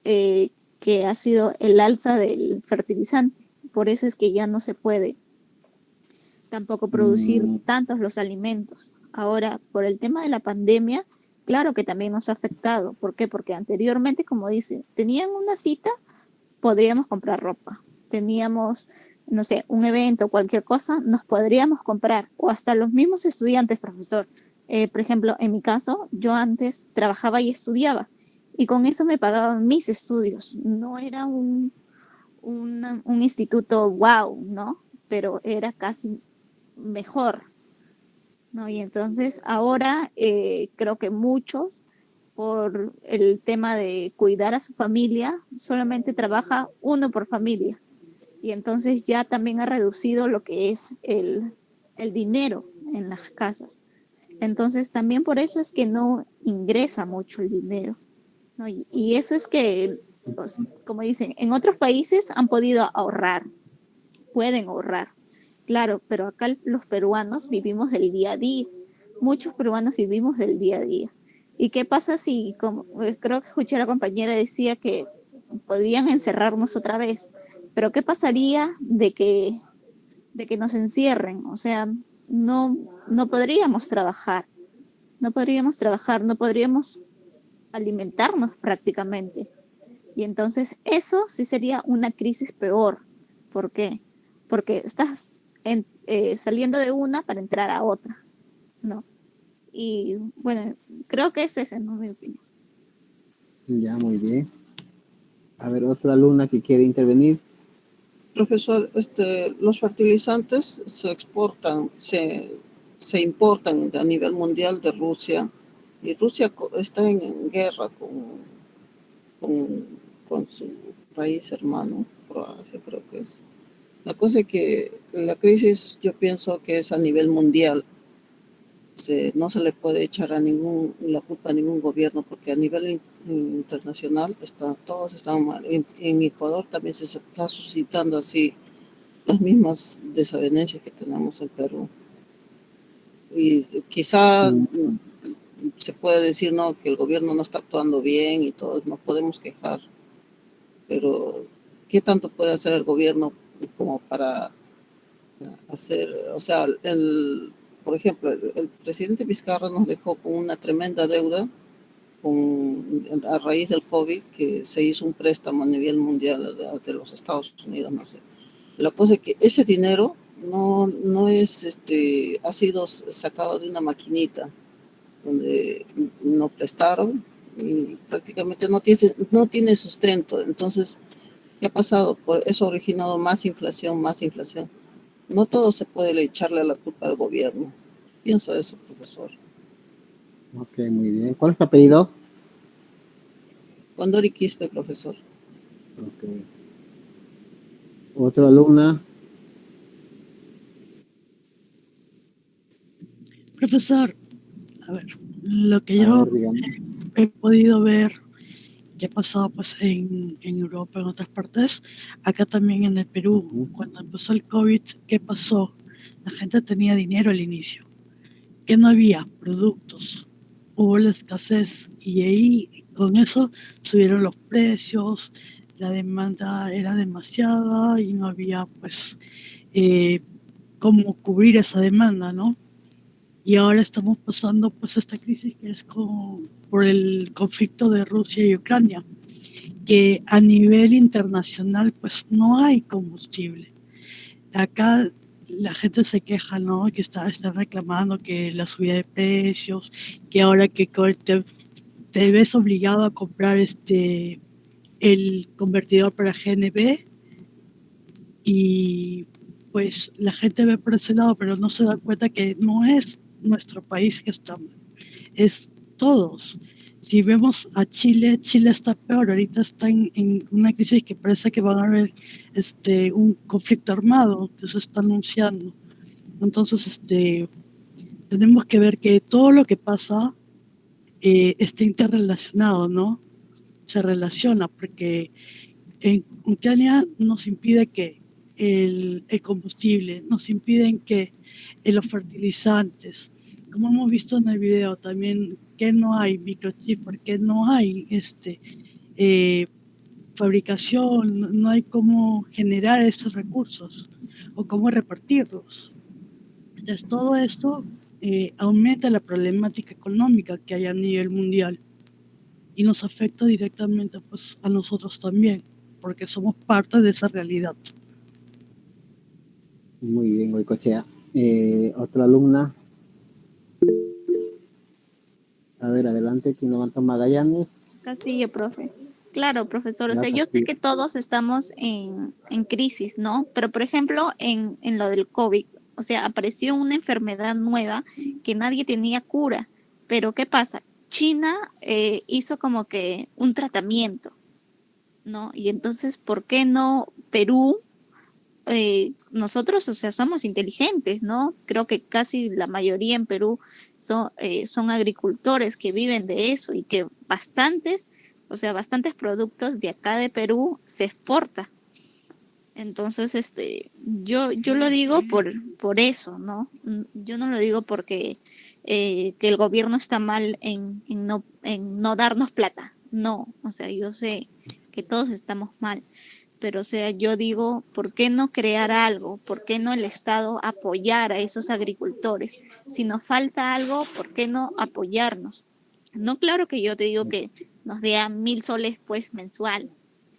que ha sido el alza del fertilizante. Por eso es que ya no se puede tampoco producir tantos los alimentos. Ahora, por el tema de la pandemia, claro que también nos ha afectado. ¿Por qué? Porque anteriormente, como dice, tenían una cita, podríamos comprar ropa. Teníamos, no sé, un evento, cualquier cosa, nos podríamos comprar. O hasta los mismos estudiantes, profesor. Por ejemplo, en mi caso, yo antes trabajaba y estudiaba. Y con eso me pagaban mis estudios. No era un instituto wow, ¿no? Pero era casi mejor, ¿no? Y entonces ahora creo que muchos, por el tema de cuidar a su familia, solamente trabaja uno por familia. Y entonces ya también ha reducido lo que es el dinero en las casas. Entonces también por eso es que no ingresa mucho el dinero, ¿no? Y eso es que, pues, como dicen, en otros países han podido ahorrar, pueden ahorrar, claro, pero acá los peruanos vivimos del día a día. Muchos peruanos vivimos del día a día. ¿Y qué pasa si, como creo que escuché a la compañera decía que podrían encerrarnos otra vez? Pero ¿qué pasaría de que nos encierren? O sea, no podríamos trabajar, no podríamos alimentarnos prácticamente. Y entonces eso sí sería una crisis peor. ¿Por qué? Porque estás saliendo de una para entrar a otra, ¿no? Y bueno, creo que es ese, ¿no? Mi opinión. Ya, muy bien. A ver, otra alumna que quiere intervenir. Profesor, los fertilizantes se exportan, se importan a nivel mundial de Rusia, y Rusia está en guerra con, con su país hermano, Croacia creo que es. La cosa es que la crisis yo pienso que es a nivel mundial. No se le puede echar la culpa a ningún gobierno, porque a nivel internacional todos están mal. En Ecuador también se está suscitando así las mismas desavenencias que tenemos en Perú. Y quizá se puede decir, no, que el gobierno no está actuando bien y todos nos podemos quejar, pero ¿qué tanto puede hacer el gobierno como para hacer, o sea, por ejemplo, el presidente Vizcarra nos dejó con una tremenda deuda a raíz del COVID, que se hizo un préstamo a nivel mundial de los Estados Unidos, no sé. La cosa es que ese dinero no es, ha sido sacado de una maquinita donde nos prestaron y prácticamente no tiene sustento. Entonces, ¿qué ha pasado? Por eso ha originado más inflación, más inflación. No todo se puede echarle la culpa al gobierno. Pienso eso, profesor. Ok, muy bien. ¿Cuál es tu apellido? Condori Quispe, profesor. Ok. Otra alumna. Profesor, a ver, lo que yo he podido ver que ha pasado pues en Europa, en otras partes, acá también en el Perú, cuando empezó el COVID, ¿qué pasó? La gente tenía dinero al inicio, que no había productos, hubo la escasez y ahí con eso subieron los precios, la demanda era demasiada y no había pues cómo cubrir esa demanda, ¿no? Y ahora estamos pasando pues esta crisis que es por el conflicto de Rusia y Ucrania, que a nivel internacional pues no hay combustible. Acá la gente se queja, ¿no? Que está reclamando que la subida de precios, que ahora que te ves obligado a comprar el convertidor para GNB, y pues la gente ve por ese lado, pero no se da cuenta que no es nuestro país que está mal, es todos. Si vemos a Chile, Chile está peor, ahorita está en una crisis que parece que van a haber un conflicto armado que se está anunciando. Entonces, tenemos que ver que todo lo que pasa está interrelacionado, ¿no? Se relaciona, porque en Ucrania nos impide que el combustible, nos impiden que los fertilizantes, como hemos visto en el video también, que no hay microchip, porque no hay fabricación, no hay cómo generar esos recursos o cómo repartirlos. Entonces todo esto aumenta la problemática económica que hay a nivel mundial y nos afecta directamente pues, a nosotros también, porque somos parte de esa realidad. Muy bien, Goicochea. Otra alumna. A ver, adelante, ¿quién levanta? Magallanes. Castillo, profe. Claro, profesor. O Ya, sea, yo sé Castillo. que todos estamos en crisis, ¿no? Pero, por ejemplo, en lo del COVID, o sea, apareció una enfermedad nueva que nadie tenía cura. Pero, ¿qué pasa? China hizo como que un tratamiento, ¿no? Y entonces, ¿por qué no Perú nosotros, o sea, somos inteligentes, ¿no? Creo que casi la mayoría en Perú son agricultores que viven de eso y que bastantes productos de acá de Perú se exporta. Entonces, yo lo digo por eso, ¿no? Yo no lo digo porque que el gobierno está mal en no darnos plata. No, o sea, yo sé que todos estamos mal, pero o sea, yo digo, ¿por qué no crear algo? ¿Por qué no el Estado apoyar a esos agricultores? Si nos falta algo, ¿por qué no apoyarnos? No, claro que yo te digo que nos dé a 1.000 soles pues mensual,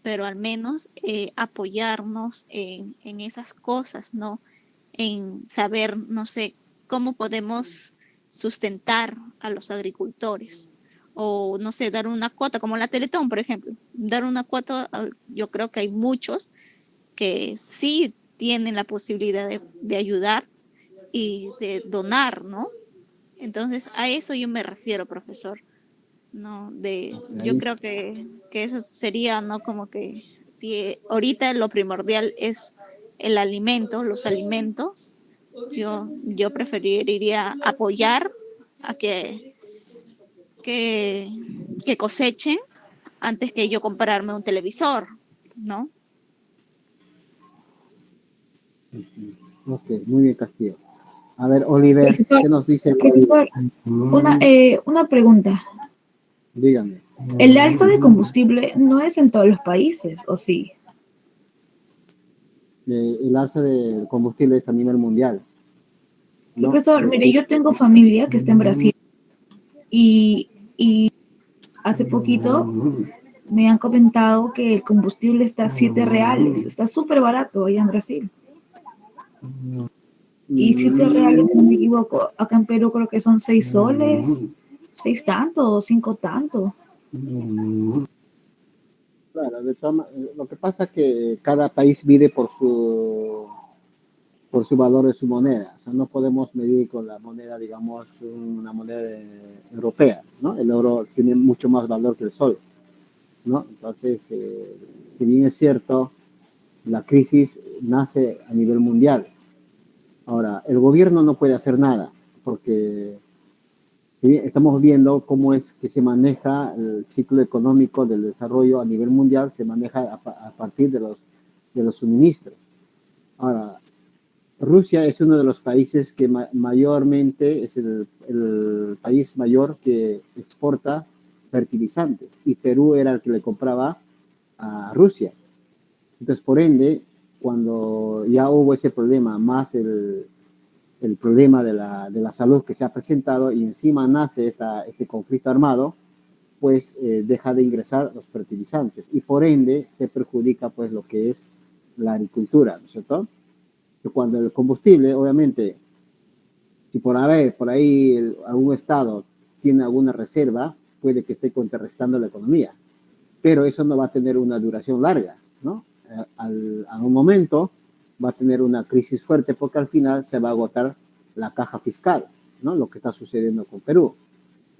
pero al menos apoyarnos en esas cosas, ¿no? En saber, no sé, cómo podemos sustentar a los agricultores. O, no sé, dar una cuota, como la Teletón, por ejemplo. Dar una cuota, yo creo que hay muchos que sí tienen la posibilidad de ayudar y de donar, ¿no? Entonces, a eso yo me refiero, profesor. No, yo creo que eso sería, ¿no? Como que si ahorita lo primordial es el alimento, los alimentos, yo preferiría apoyar a que cosechen antes que yo comprarme un televisor, ¿no? Ok, muy bien, Castillo. A ver, Oliver, Profesor, ¿qué nos dice? profesor, una pregunta. Dígame. El alza de combustible no es en todos los países, ¿o sí? El alza del combustible es a nivel mundial, ¿no? Profesor, mire, yo tengo familia que está en Brasil y hace poquito me han comentado que el combustible está a 7 reales, está súper barato allá en Brasil. Y 7 reales, si no me equivoco, acá en Perú creo que son 6 soles, 6 tanto o 5 tanto. Claro, lo que pasa es que cada país mide por su valor de su moneda. O sea, no podemos medir con la moneda, digamos, una moneda europea, ¿no? El euro tiene mucho más valor que el sol, ¿no? Entonces, si bien es cierto, la crisis nace a nivel mundial. Ahora, el gobierno no puede hacer nada, porque estamos viendo cómo es que se maneja el ciclo económico del desarrollo a nivel mundial, se maneja a partir de los suministros. Ahora, Rusia es uno de los países que mayormente es el país mayor que exporta fertilizantes, y Perú era el que le compraba a Rusia. Entonces, por ende, cuando ya hubo ese problema, más el problema de la salud que se ha presentado, y encima nace este conflicto armado, pues deja de ingresar los fertilizantes, y por ende se perjudica pues lo que es la agricultura, ¿no es cierto? Que cuando el combustible, obviamente, si por ahí algún estado tiene alguna reserva, puede que esté contrarrestando la economía, pero eso no va a tener una duración larga, ¿no? A un momento va a tener una crisis fuerte, porque al final se va a agotar la caja fiscal, ¿no? Lo que está sucediendo con Perú.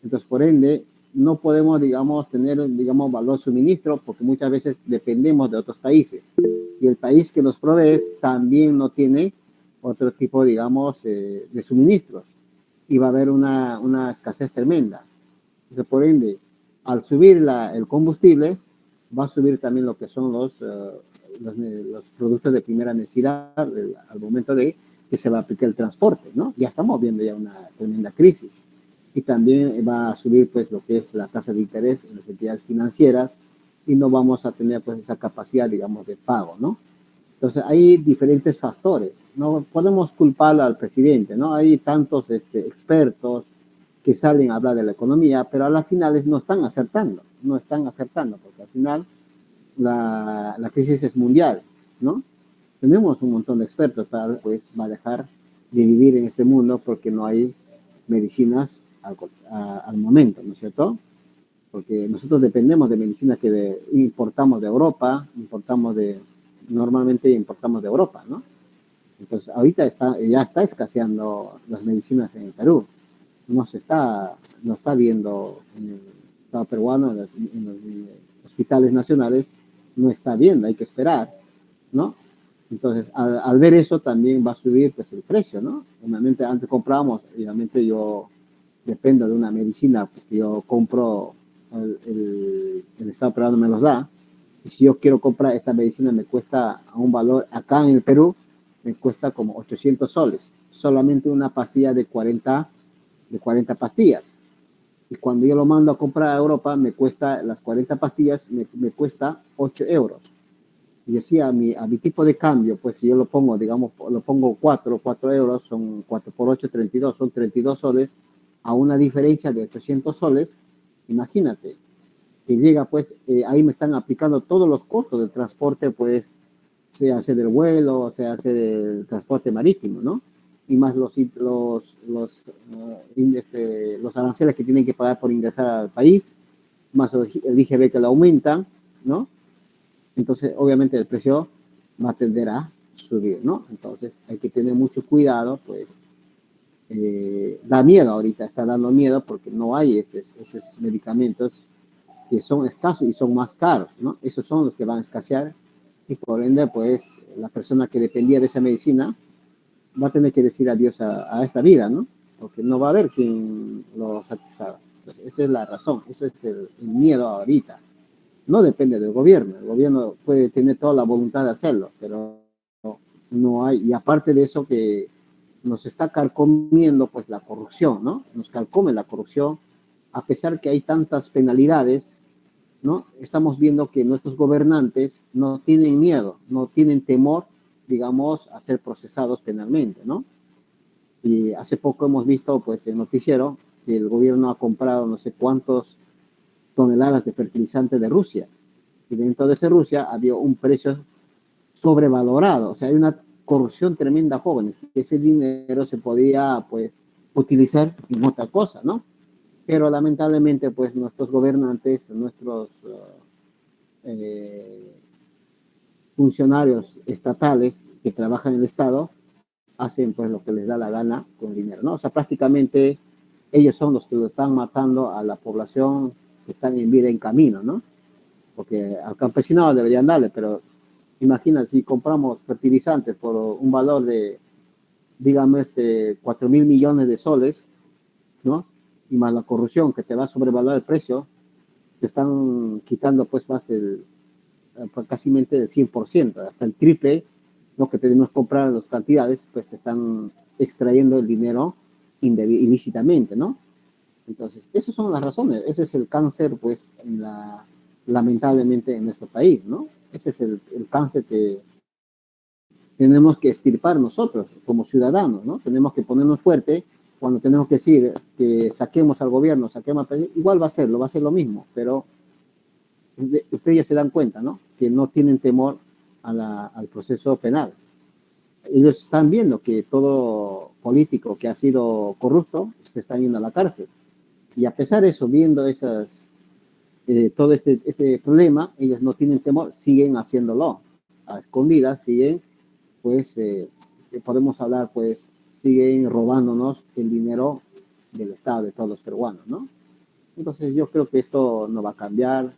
Entonces, por ende, no podemos, digamos, tener, digamos, valor suministro, porque muchas veces dependemos de otros países, y el país que nos provee también no tiene otro tipo, digamos, de suministros, y va a haber una escasez tremenda. Entonces, por ende, al subir el combustible, va a subir también lo que son los productos de primera necesidad al momento de que se va a aplicar el transporte, ¿no? Ya estamos viendo ya una tremenda crisis. Y también va a subir pues lo que es la tasa de interés en las entidades financieras, y no vamos a tener pues esa capacidad, digamos, de pago, ¿no? Entonces hay diferentes factores. No podemos culpar al presidente, ¿no? Hay tantos expertos que salen a hablar de la economía, pero a las finales no están acertando, porque al final la crisis es mundial, ¿no? Tenemos un montón de expertos, pero pues va a dejar de vivir en este mundo porque no hay medicinas al momento, ¿no es cierto? Porque nosotros dependemos de medicinas que importamos de Europa, normalmente importamos de Europa, ¿no? Entonces ahorita ya está escaseando las medicinas en Perú. No está viendo en el Estado peruano, en los hospitales nacionales, no está viendo, hay que esperar, ¿no? Entonces, al ver eso, también va a subir pues, el precio, ¿no? Obviamente, antes comprábamos, obviamente yo dependo de una medicina pues, que yo compro, el Estado peruano me los da, y si yo quiero comprar esta medicina me cuesta a un valor, acá en el Perú, me cuesta como 800 soles, solamente una pastilla de 40 pastillas. Y cuando yo lo mando a comprar a Europa, me cuesta, las 40 pastillas, me cuesta 8 euros. Y decía, a mi tipo de cambio, pues si yo lo pongo, digamos, lo pongo 4 euros, son 4 por 8, 32, son 32 soles, a una diferencia de 800 soles, imagínate, que llega, pues, ahí me están aplicando todos los costos del transporte, pues, se hace del vuelo, se hace del transporte marítimo, ¿no? Y más los aranceles que tienen que pagar por ingresar al país, más el IGB que lo aumentan, ¿no? Entonces, obviamente, el precio va a tender a subir, ¿no? Entonces, hay que tener mucho cuidado, pues, da miedo ahorita, está dando miedo porque no hay esos medicamentos que son escasos y son más caros, ¿no? Esos son los que van a escasear y por ende, pues, la persona que dependía de esa medicina va a tener que decir adiós a esta vida, ¿no? Porque no va a haber quien lo satisfaga. Entonces, esa es la razón, eso es el miedo ahorita. No depende del gobierno, el gobierno puede tener toda la voluntad de hacerlo, pero no hay, y aparte de eso que nos está carcomiendo pues la corrupción, ¿no? Nos carcome la corrupción, a pesar que hay tantas penalidades, ¿no? Estamos viendo que nuestros gobernantes no tienen miedo, no tienen temor, digamos, a ser procesados penalmente, ¿no? Y hace poco hemos visto, pues, en el noticiero que el gobierno ha comprado no sé cuántos toneladas de fertilizante de Rusia. Y dentro de esa Rusia había un precio sobrevalorado. O sea, hay una corrupción tremenda, jóvenes. Ese dinero se podía, pues, utilizar en otra cosa, ¿no? Pero lamentablemente, pues, nuestros gobernantes, nuestros funcionarios estatales que trabajan en el Estado, hacen, pues, lo que les da la gana con el dinero, ¿no? O sea, prácticamente ellos son los que lo están matando a la población que están en vida en camino, ¿no? Porque al campesinado deberían darle, pero imagina si compramos fertilizantes por un valor de, digamos, 4.000 millones de soles, ¿no? Y más la corrupción que te va a sobrevalorar el precio, te están quitando pues más casi del 100%, hasta el triple, lo que tenemos que comprar en las cantidades, pues te están extrayendo el dinero ilícitamente, ¿no? Entonces, esas son las razones, ese es el cáncer, pues, lamentablemente en nuestro país, ¿no? Ese es el cáncer que tenemos que extirpar nosotros como ciudadanos, ¿no? Tenemos que ponernos fuerte cuando tenemos que decir que saquemos al gobierno, saquemos al país, igual va a ser lo mismo, pero ustedes ya se dan cuenta, ¿no? Que no tienen temor al proceso penal. Ellos están viendo que todo político que ha sido corrupto se está yendo a la cárcel. Y a pesar de eso, viendo todo este problema, ellos no tienen temor, siguen haciéndolo. A escondidas, siguen, pues, podemos hablar, pues, siguen robándonos el dinero del Estado, de todos los peruanos, ¿no? Entonces yo creo que esto no va a cambiar,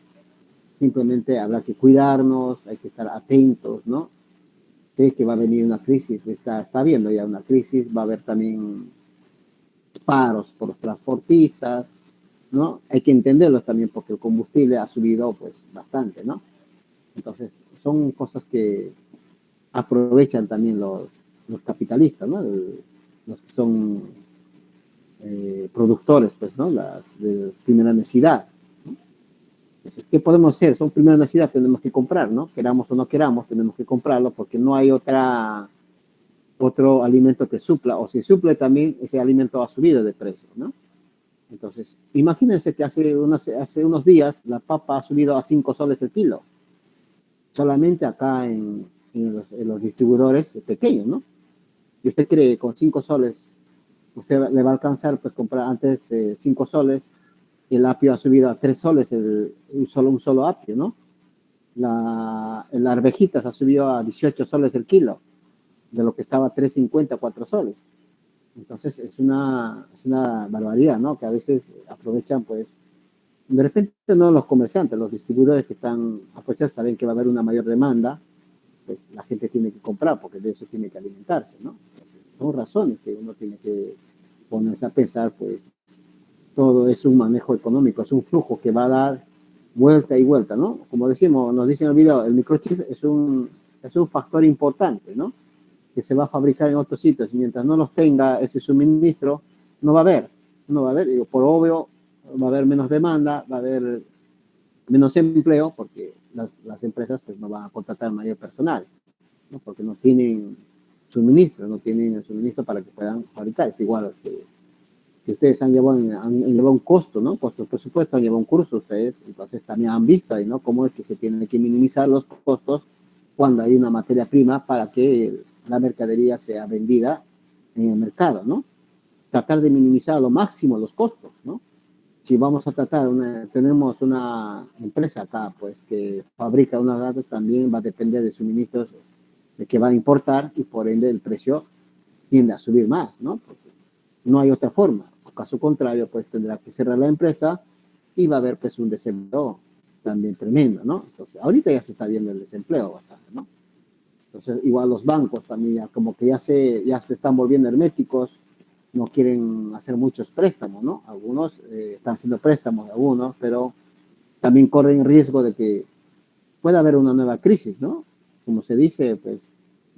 simplemente habrá que cuidarnos, hay que estar atentos, ¿no? Sé que va a venir una crisis, está habiendo ya una crisis, va a haber también paros por los transportistas, ¿no? Hay que entenderlos también porque el combustible ha subido pues bastante, ¿no? Entonces son cosas que aprovechan también los capitalistas, ¿no? Los que son productores, pues, ¿no? De primera necesidad, ¿no? Entonces, ¿qué podemos hacer? Son primera necesidad, tenemos que comprar, ¿no? Queramos o no queramos, tenemos que comprarlo porque no hay otro alimento que supla, o si suple también, ese alimento ha subido de precio, ¿no? Entonces, imagínense que hace unos días la papa ha subido a 5 soles el kilo, solamente acá en los distribuidores pequeños, ¿no? Y usted cree que con 5 soles usted le va a alcanzar, pues, comprar antes 5 soles, el apio ha subido a 3 soles, un solo apio, ¿no? La arvejitas ha subido a 18 soles el kilo, de lo que estaba a 3.50, 4 soles. Entonces es una barbaridad, ¿no? Que a veces aprovechan, pues, de repente no los comerciantes, los distribuidores que están aprovechando, saben que va a haber una mayor demanda pues la gente tiene que comprar porque de eso tiene que alimentarse, ¿no? Son razones que uno tiene que ponerse a pensar, pues todo es un manejo económico, es un flujo que va a dar vuelta y vuelta, ¿no? Como decimos, nos dicen en el video, el microchip es un factor importante, ¿no? Que se va a fabricar en otros sitios. Mientras no los tenga ese suministro, no va a haber, digo, por obvio, va a haber menos demanda, va a haber menos empleo, porque las empresas pues no van a contratar mayor personal, ¿no? Porque no tienen suministro, no tienen el suministro para que puedan fabricar. Es igual que ustedes han llevado un costo, ¿no? Costos presupuestos, han llevado un curso ustedes, entonces también han visto ahí, ¿no? Cómo es que se tienen que minimizar los costos cuando hay una materia prima para que la mercadería sea vendida en el mercado, ¿no? Tratar de minimizar a lo máximo los costos, ¿no? Si vamos a tenemos una empresa acá, pues, que fabrica unos datos, también va a depender de suministros de que van a importar y por ende el precio tiende a subir más, ¿no? Porque no hay otra forma. En caso contrario, pues tendrá que cerrar la empresa y va a haber pues un desempleo también tremendo, ¿no? Entonces, ahorita ya se está viendo el desempleo bastante, ¿no? Entonces, igual los bancos también ya como que ya se están volviendo herméticos, no quieren hacer muchos préstamos, ¿no? Algunos están haciendo préstamos, algunos, pero también corren riesgo de que pueda haber una nueva crisis, ¿no? Como se dice, pues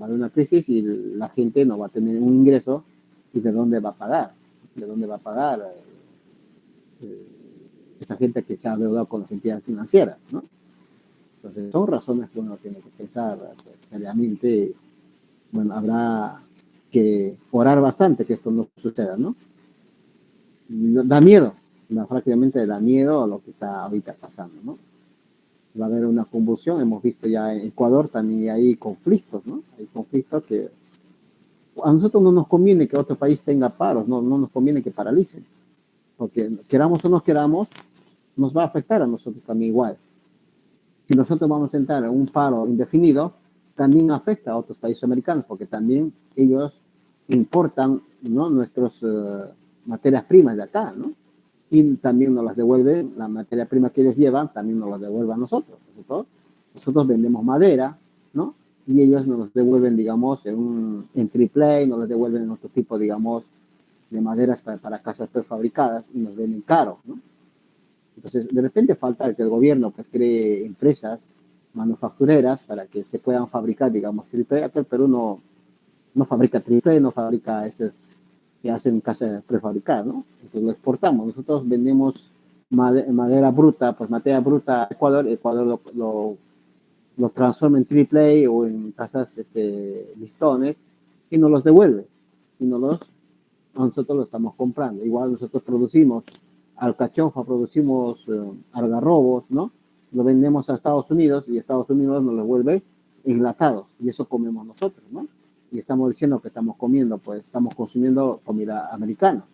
va a haber una crisis y la gente no va a tener un ingreso y de dónde va a pagar, esa gente que se ha adeudado con las entidades financieras, ¿no? Entonces son razones que uno tiene que pensar pues, seriamente. Bueno, habrá que orar bastante que esto no suceda, ¿no? Da miedo, prácticamente da miedo a lo que está ahorita pasando, ¿no? Va a haber una convulsión, hemos visto ya en Ecuador también hay conflictos, ¿no? Hay conflictos que a nosotros no nos conviene que otro país tenga paros, no nos conviene que paralicen, porque queramos o no queramos, nos va a afectar a nosotros también igual. Si nosotros vamos a entrar en un paro indefinido, también afecta a otros países americanos, porque también ellos importan, ¿no? Nuestras materias primas de acá, ¿no? Y también nos las devuelven, la materia prima que ellos llevan, también nos las devuelven a nosotros. Nosotros vendemos madera, ¿no? Y ellos nos devuelven, digamos, en AAA, nos las devuelven en otro tipo, digamos, de maderas para casas prefabricadas y nos venden caro, ¿no? Entonces, de repente falta que el gobierno pues cree empresas manufactureras para que se puedan fabricar, digamos, AAA. Acá el Perú no fabrica AAA, no fabrica esas que hacen casas prefabricadas, ¿no? Entonces lo exportamos. Nosotros vendemos madera bruta, pues materia bruta a Ecuador. Ecuador lo transforma en AAA o en casas listones y nos los devuelve. Y nosotros lo estamos comprando. Igual nosotros producimos alcachofa, producimos algarrobos, ¿no? Lo vendemos a Estados Unidos y Estados Unidos nos lo devuelve enlatados y eso comemos nosotros, ¿no? Y estamos diciendo que estamos comiendo, pues estamos consumiendo comida americana.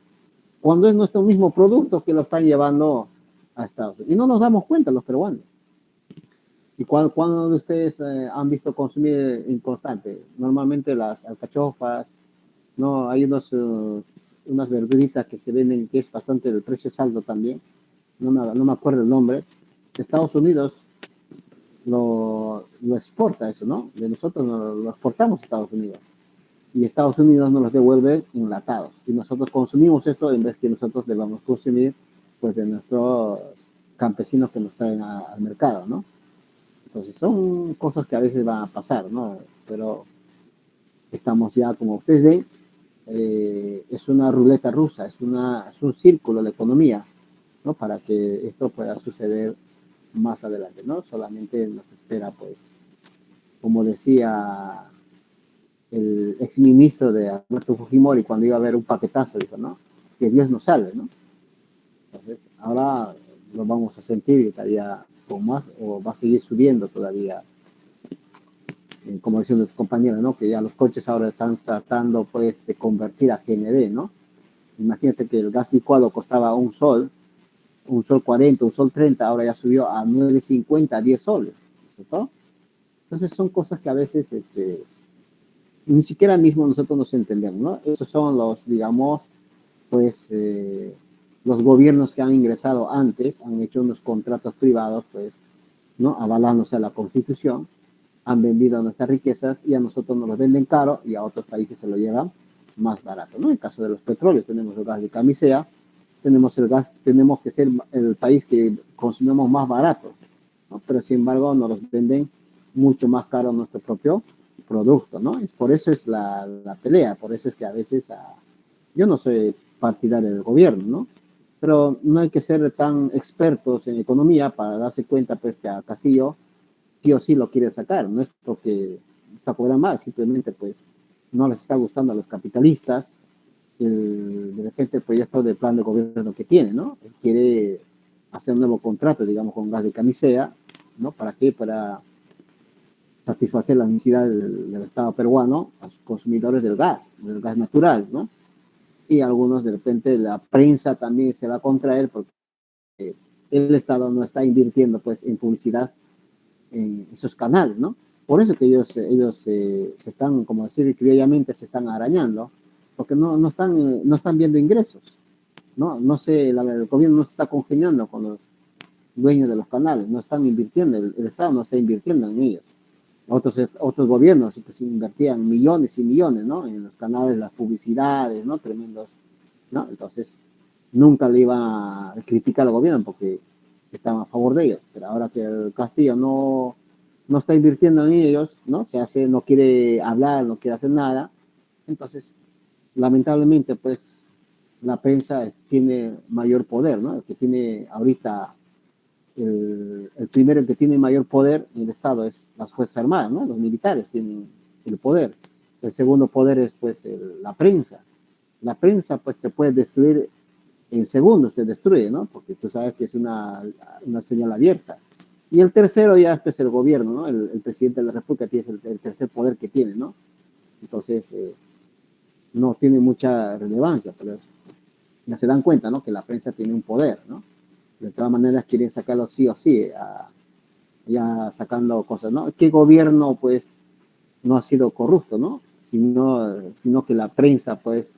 Cuando es nuestro mismo producto que lo están llevando a Estados Unidos. Y no nos damos cuenta los peruanos. ¿Y cuándo de ustedes han visto consumir importante? Normalmente las alcachofas, ¿no? Hay unas verduritas que se venden, que es bastante, el precio es alto también. No me acuerdo el nombre. Estados Unidos lo exporta eso, ¿no? De nosotros lo exportamos a Estados Unidos. Y Estados Unidos nos los devuelve enlatados. Y nosotros consumimos esto en vez que nosotros debamos consumir, pues, de nuestros campesinos que nos traen al mercado, ¿no? Entonces son cosas que a veces van a pasar, ¿no? Pero estamos ya, como ustedes ven, es una ruleta rusa, es un círculo de economía, ¿no? Para que esto pueda suceder más adelante, ¿no? Solamente nos espera, pues, como decía el exministro de Alberto Fujimori cuando iba a haber un paquetazo, dijo, ¿no? Que Dios nos salve, ¿no? Entonces, ahora lo vamos a sentir estaría con más, o va a seguir subiendo todavía, como decían los compañeros, ¿no? Que ya los coches ahora están tratando, pues, de convertir a GND, ¿no? Imagínate que el gas licuado costaba un sol 40, un sol 30, ahora ya subió a 9.50, a 10 soles, ¿cierto? Entonces son cosas que a veces ni siquiera mismo nosotros nos entendemos, ¿no? Esos son los, digamos, pues, los gobiernos que han ingresado antes, han hecho unos contratos privados, pues, ¿no? Avalándose a la Constitución, han vendido nuestras riquezas y a nosotros nos lo venden caro y a otros países se lo llevan más barato, ¿no? En el caso de los petróleos, tenemos el gas de camisea, tenemos el gas, tenemos que ser el país que consumimos más barato, ¿no? Pero sin embargo nos los venden mucho más caro nuestro propio producto, ¿no? Y por eso es la pelea, por eso es que a veces yo no soy partidario del gobierno, ¿no? Pero no hay que ser tan expertos en economía para darse cuenta pues que a Castillo sí o sí lo quiere sacar, no es porque está cobrando mal, simplemente pues no les está gustando a los capitalistas de repente el proyecto de plan de gobierno que tiene, ¿no? Él quiere hacer un nuevo contrato, digamos, con gas de camisea, ¿no? ¿Para qué? Para satisfacer las necesidades del Estado peruano a sus consumidores del gas natural, ¿no? Y algunos, de repente, la prensa también se va contra él porque el Estado no está invirtiendo, pues, en publicidad en esos canales, ¿no? Por eso que ellos se están, como decir criollamente, se están arañando, porque no están viendo ingresos, ¿no? No sé, el gobierno no se está congeniando con los dueños de los canales, no están invirtiendo, el Estado no está invirtiendo en ellos. Otros gobiernos pues, invertían millones y millones, ¿no? En los canales, las publicidades, ¿no? Tremendos, ¿no? Entonces, nunca le iba a criticar al gobierno porque estaban a favor de ellos. Pero ahora que el Castillo no está invirtiendo en ellos, ¿no? No quiere hablar, no quiere hacer nada. Entonces, lamentablemente, pues, la prensa tiene mayor poder, ¿no? El que tiene ahorita el primero que tiene mayor poder en el Estado es las Fuerzas Armadas, ¿no? Los militares tienen el poder. El segundo poder es, pues, la prensa. La prensa, pues, te puede destruir en segundos, te destruye, ¿no? Porque tú sabes que es una señal abierta. Y el tercero ya es, pues, el gobierno, ¿no? El presidente de la República tiene el tercer poder que tiene, ¿no? Entonces, no tiene mucha relevancia, pero ya se dan cuenta, ¿no? Que la prensa tiene un poder, ¿no? De todas maneras quieren sacarlo sí o sí, ya sacando cosas, ¿no? ¿Qué gobierno, pues, no ha sido corrupto, ¿no? Sino que la prensa, pues,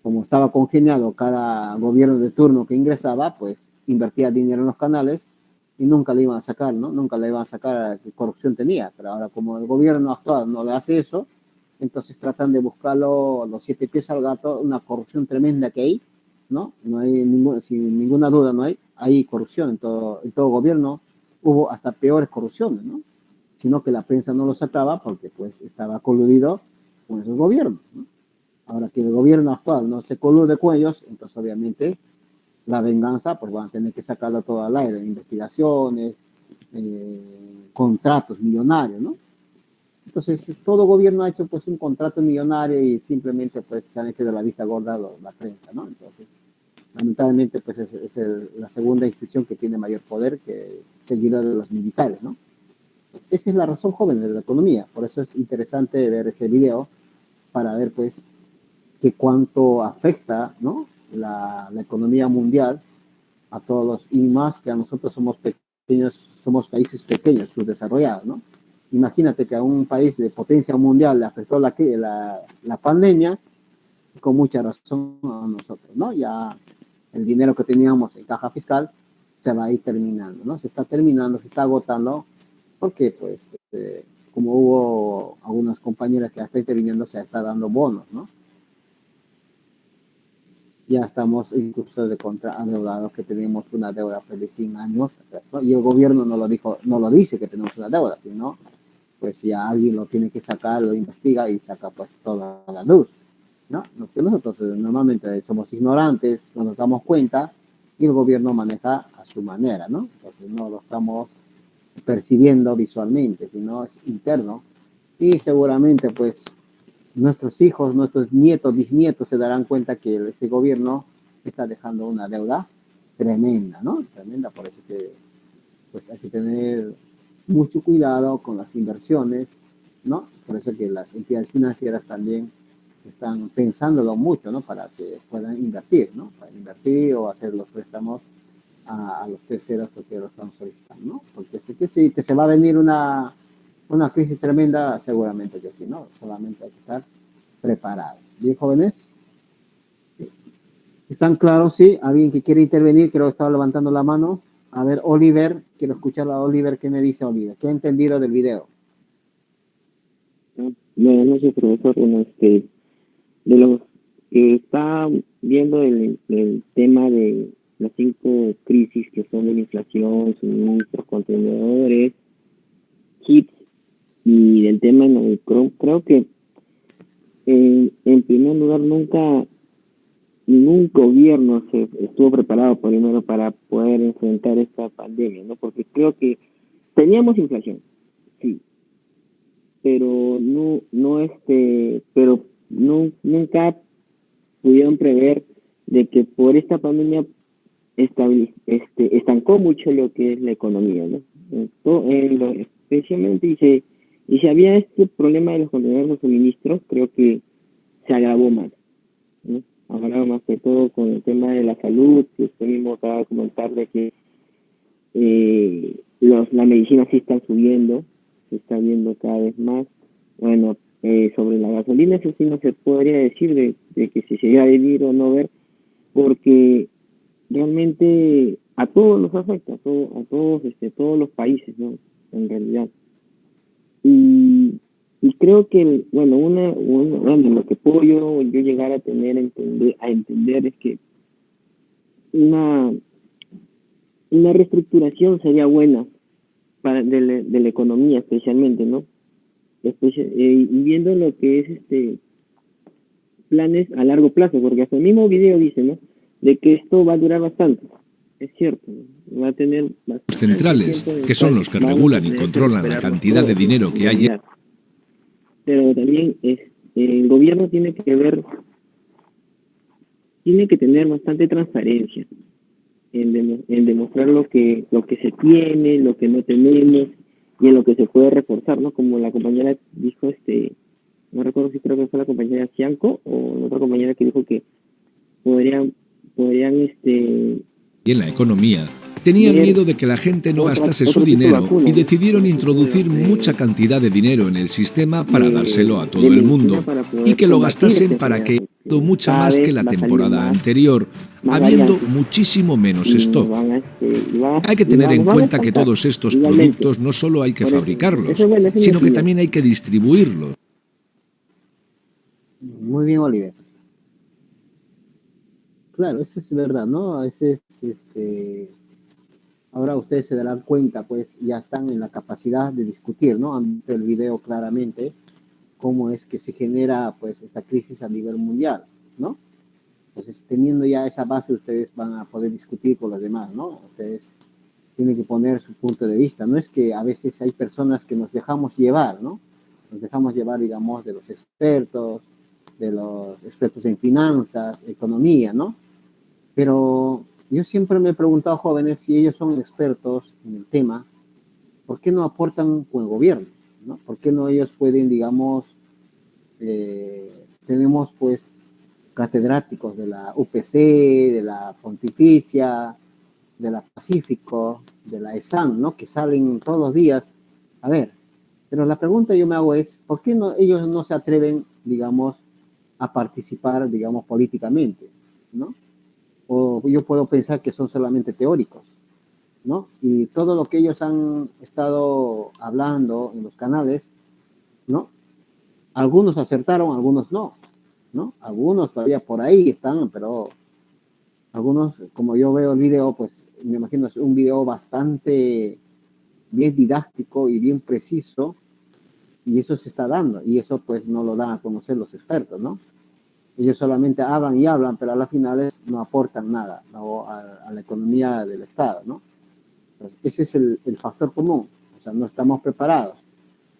como estaba congeniado cada gobierno de turno que ingresaba, pues, invertía dinero en los canales y nunca le iban a sacar, ¿no? Nunca le iban a sacar qué corrupción tenía. Pero ahora, como el gobierno actual no le hace eso, entonces tratan de buscarlo los 7 pies al gato, una corrupción tremenda que hay, ¿no? No hay sin ninguna duda, no hay corrupción en todo gobierno, hubo hasta peores corrupciones, ¿no? Sino que la prensa no lo sacaba porque pues estaba coludido con esos gobiernos, ¿no? Ahora que el gobierno actual no se colude con ellos, entonces obviamente la venganza pues van a tener que sacarlo todo al aire, investigaciones, contratos millonarios, ¿no? Entonces todo gobierno ha hecho pues un contrato millonario y simplemente pues se han hecho de la vista gorda la prensa, ¿no? Entonces lamentablemente pues es la segunda institución que tiene mayor poder que seguida de los militares, ¿no? Esa es la razón, joven, de la economía. Por eso es interesante ver ese video para ver pues que cuánto afecta, ¿no? la economía mundial a todos y más que a nosotros somos pequeños, somos países pequeños, subdesarrollados, ¿no? Imagínate que a un país de potencia mundial le afectó la pandemia, con mucha razón a nosotros, ¿no? Ya el dinero que teníamos en caja fiscal se va a ir terminando, ¿no? Se está terminando, se está agotando, porque pues como hubo algunas compañeras que está interviniendo, se está dando bonos, ¿no? Ya estamos incluso de contraadeudados, que tenemos una deuda pues, de 100 años, ¿no? Y el gobierno no lo dice que tenemos una deuda, sino pues ya alguien lo tiene que sacar, lo investiga y saca pues toda la luz, ¿no? Nosotros normalmente somos ignorantes, no nos damos cuenta y el gobierno maneja a su manera, ¿no? Entonces no lo estamos percibiendo visualmente, sino es interno y seguramente pues nuestros hijos, nuestros nietos, bisnietos se darán cuenta que este gobierno está dejando una deuda tremenda, ¿no? Tremenda, por eso que pues hay que tener mucho cuidado con las inversiones, ¿no? Por eso que las entidades financieras también están pensándolo mucho, ¿no? Para que puedan invertir, ¿no? Para invertir o hacer los préstamos a los terceros que lo están solicitando, ¿no? Porque sé que sí, que se va a venir una crisis tremenda, seguramente que sí, ¿no? Solamente hay que estar preparados. ¿Bien, jóvenes? ¿Están claros? Sí. ¿Alguien que quiere intervenir? Creo que estaba levantando la mano. A ver, Oliver, quiero escuchar a Oliver. ¿Qué me dice Oliver? ¿Qué ha entendido del video? Bueno, no sé, profesor, bueno, de los que está viendo el tema de las 5 crisis que son de la inflación, suministros, contenedores, kits y del tema en Omicron, creo que en primer lugar ningún gobierno se estuvo preparado primero para poder enfrentar esta pandemia, ¿no? Porque creo que teníamos inflación, sí, pero nunca pudieron prever de que por esta pandemia estancó mucho lo que es la economía, ¿no? Especialmente, y si había este problema de los contenedores de suministros, creo que se agravó más, ¿no? Agravó más que todo con el tema de la salud, que usted mismo acaba de comentar de que la medicina sí está subiendo, se está viendo cada vez más. Bueno, sobre la gasolina, eso sí no se podría decir de que si se iba a vivir o no ver, porque realmente a todos nos afecta, a todos los países, ¿no? En realidad. Y creo que, bueno, lo que puedo yo llegar a entender es que una reestructuración sería buena de la economía especialmente, ¿no? Y viendo lo que es planes a largo plazo, porque hasta el mismo video dice, ¿no?, de que esto va a durar bastante. Es cierto, va a tener Los centrales, que son los que regulan y controlan la cantidad de dinero que hay. Pero también el gobierno tiene que tener bastante transparencia en demostrar lo que se tiene, lo que no tenemos y en lo que se puede reforzar, ¿no? Como la compañera dijo, no recuerdo si creo que fue la compañera Cianco o otra compañera que dijo que podrían Y en la economía tenían miedo de que la gente no gastase su dinero y decidieron introducir mucha cantidad de dinero en el sistema para dárselo a todo el mundo y que lo gastasen para que mucha más que la temporada anterior, habiendo muchísimo menos stock. Hay que tener en cuenta que todos estos productos no solo hay que fabricarlos, sino que también hay que distribuirlos. Muy bien, Oliver. Claro, eso es verdad, ¿no? A veces, ahora ustedes se darán cuenta, pues ya están en la capacidad de discutir, ¿no? Han visto el video claramente cómo es que se genera, pues, esta crisis a nivel mundial, ¿no? Entonces, teniendo ya esa base, ustedes van a poder discutir con los demás, ¿no? Ustedes tienen que poner su punto de vista. No es que a veces hay personas que nos dejamos llevar, ¿no? Nos dejamos llevar, digamos, de los expertos en finanzas, economía, ¿no? Pero yo siempre me he preguntado a jóvenes si ellos son expertos en el tema, ¿por qué no aportan con el gobierno, ¿no? ¿Por qué no ellos pueden, digamos, tenemos pues catedráticos de la UPC, de la Pontificia, de la Pacífico, de la ESAN, ¿no?, que salen todos los días a ver? Pero la pregunta yo me hago es, ¿por qué ellos no se atreven, digamos, a participar, digamos, políticamente, ¿no? O yo puedo pensar que son solamente teóricos, ¿no? Y todo lo que ellos han estado hablando en los canales, ¿no? Algunos acertaron, algunos no, ¿no? Algunos todavía por ahí están, pero algunos, como yo veo el video, pues me imagino es un video bastante bien didáctico y bien preciso, y eso se está dando, y eso pues no lo dan a conocer los expertos, ¿no? Ellos solamente hablan y hablan, pero a las finales no aportan nada, ¿no?, a la economía del Estado, ¿no? Entonces, ese es el factor común, o sea, no estamos preparados.